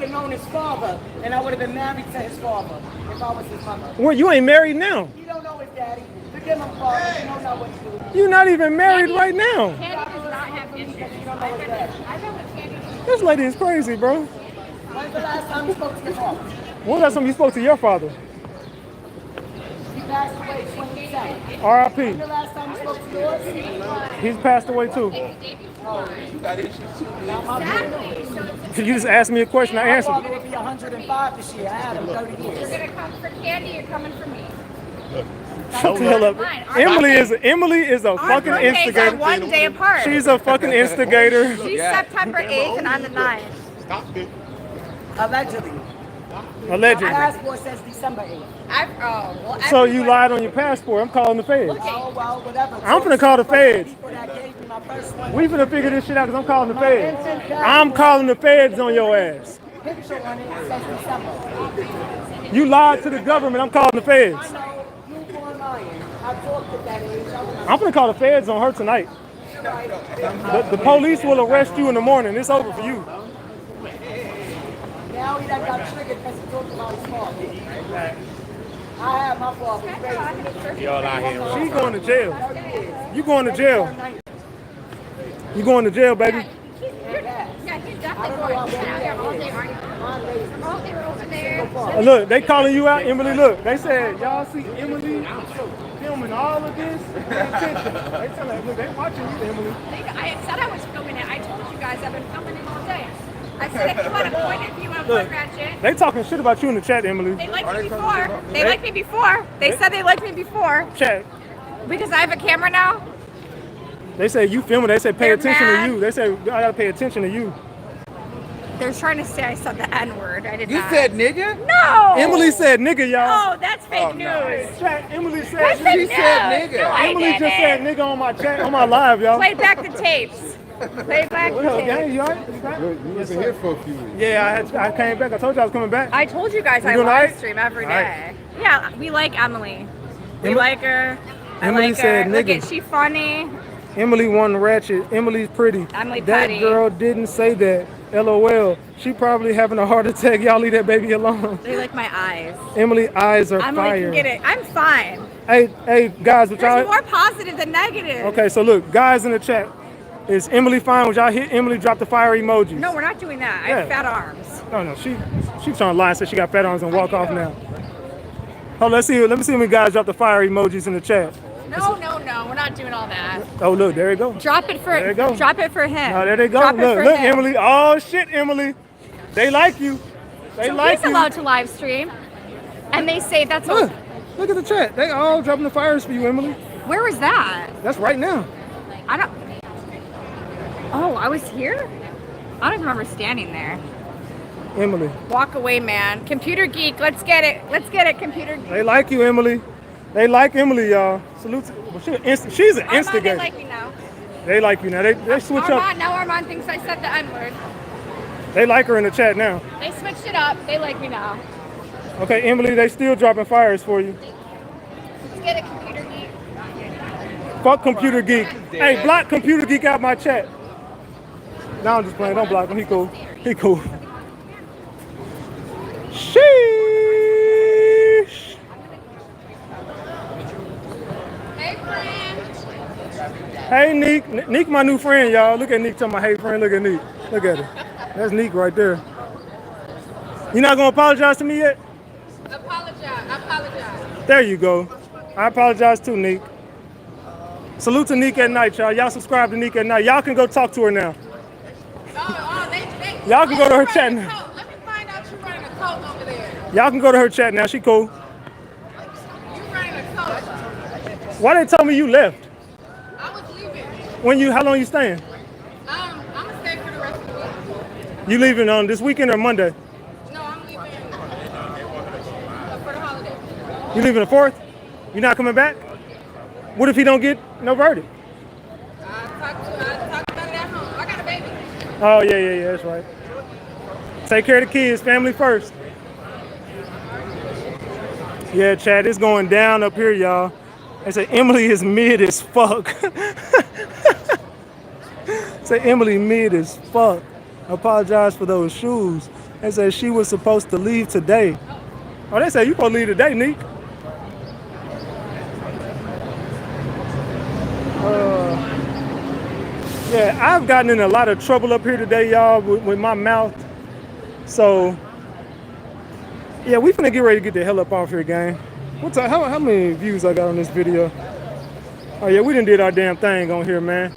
have known his father, and I would have been married to his father if I was his mother. Well, you ain't married now. You don't know his daddy. Forgive him, father. You don't know what he do. You're not even married right now. Candy does not have issues. You don't know his daddy. I know what Candy is. This lady is crazy, bro. When's the last time you spoke to your father? When was that time you spoke to your father? He passed away 27. R.I.P. When the last time you spoke to yours? He's passed away too. You just asked me a question, I My answered father it. would be 105 this year. I had him 30 You're years. gonna come for Candy. You're coming for me. Shut the hell up. Emily is a Our fucking birthdays are instigator. 1 day apart. She's a fucking instigator. She's September 8th and I'm the 9th. Allegedly. My Allegedly. passport says December 8th. So you lied on your passport. I'm calling the feds. Oh, well, whatever. I'm finna call the feds. People that gave me my first one. We finna figure this shit out because I'm calling the feds. I'm calling the feds on your ass. Picture on it says December. You lied to the government. I'm calling the feds. I know you born lying. I talked at that age. I'm gonna call the feds on her tonight. The police will arrest you in the morning. It's over for you. Now he done got triggered because he talked about his father. I have my father. He raised me. Y'all out here. She going to jail. You going to jail. You going to jail, baby. Yeah, he's I definitely Look, they calling you out, Emily. Look, they said y'all see Emily filming all of this. Pay attention. They tell her, look, they watching you, Emily. I said I was filming it. I told you guys I've been filming it all day. I said if you want a point of view on Look, Ratchet. they talking shit about you in the chat, Emily. They liked me before. They liked me before. They said they liked me before. Chat. Because I have a camera now. They say you filming. They say pay They're attention mad. to you. They say I gotta pay attention to you. They're trying to say I said the N-word. I did You not. said nigga? No! Emily said nigga, y'all. Oh, that's fake news. Chat, Emily said That's fake news. nigga. No, I Emily just said didn't. nigga on my chat, on my live, y'all. Play back the tapes. Play back What the up, gang? tapes. You alright? You back? You wasn't here for a few weeks. Yeah, I came back. I told you I was coming back. I told you guys You I doing live alright? stream every Alright. day. Yeah, we like Emily. We Em- like her. I Emily like said her. Look nigga. at she funny. Emily won Ratchet. Emily's pretty. Emily That petty. girl didn't say that. LOL. She probably having a heart attack. Y'all leave that baby alone. They like my eyes. Emily eyes are Emily fire. can get it. I'm fine. Hey, guys, what There's y'all? more positive than negative. Okay, so look, guys in the chat, is Emily fine? Would y'all hit Emily? Drop the fire emojis. No, we're not doing that. I have Yeah. fat arms. No, she trying to lie and say she got fat arms and walk off now. Oh, let me see when you guys drop the fire emojis in the chat. No, we're not doing all that. Oh, look, there you go. Drop it for There you go. Drop it for him. Oh, there they go. Drop it Look, for look, him. Emily. Oh shit, Emily. They like you. They So like he's you. allowed to live stream, and they say that's Look, all. look at the chat. They all dropping the fires for you, Emily. Where was that? That's right now. I don't. Oh, I was here. I don't remember standing there. Emily. Walk away, man. Computer geek. Let's get it. Let's get it, computer geek. They like you, Emily. They like Emily, y'all. Salute. Well, she's an Armand, they instigator. like me now. They like you now. They switch up. Armand, now Armand thinks I said the N-word. They like her in the chat now. They switched it up. They like me now. Okay, Emily, they still dropping fires for you. Let's get it, computer geek. Fuck Computer Geek. Hey, block Computer Geek out my chat. No, I'm just playing. Don't block him. He cool. He cool. Sheesh. Hey, friend. Hey, Neek. Neek, my new friend, y'all. Look at Neek talking about, hey, friend. Look at Neek. Look at her. That's Neek right there. You not going to apologize to me yet? Apologize. There you go. I apologize too, Neek. Salute to Neek at night, y'all. Y'all subscribe to Neek at night. Y'all can go talk to her now. Y'all can go to her chat now. Let me find out you're running a coat over there. Y'all can go to her chat now. She cool. You're running a coat. Why they tell me you left? I was How leaving. long you staying? I'm gonna stay for the rest of the week. You leaving on this weekend or Monday? No, I'm leaving for the holiday. You leaving the 4th? You not coming back? What if he don't get no verdict? I talked about it at home. I got a baby. Oh, yeah, that's right. Take care of the kids, family first. Yeah, Chad, it's going down up here, y'all. They say Emily is mid as fuck. Say Emily mid as fuck. Apologize for those shoes. They said she was supposed to leave today. Oh, they say you supposed to leave today, Neek. Yeah, I've gotten in a lot of trouble up here today, y'all, with my mouth. So, yeah, we finna get ready to get the hell up off here, gang. How many views I got on this video? Oh, yeah, we done did our damn thing on here, man.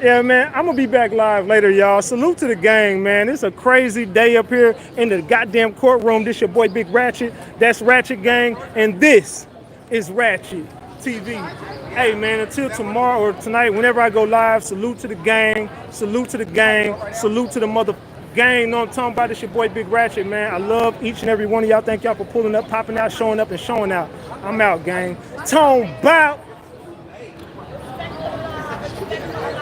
Yeah, man, I'm gonna be back live later, y'all. Salute to the gang, man. It's a crazy day up here in the goddamn courtroom. This your boy, Big Ratchet. That's Ratchet Gang, and this is Ratchet TV. Hey, man, until tomorrow or tonight, whenever I go live, salute to the gang, salute to the gang, salute to the mother gang. Know what I'm talking about? This your boy, Big Ratchet, man. I love each and every one of y'all. Thank y'all for pulling up, popping out, showing up, and showing out. I'm out, gang. Tone bout.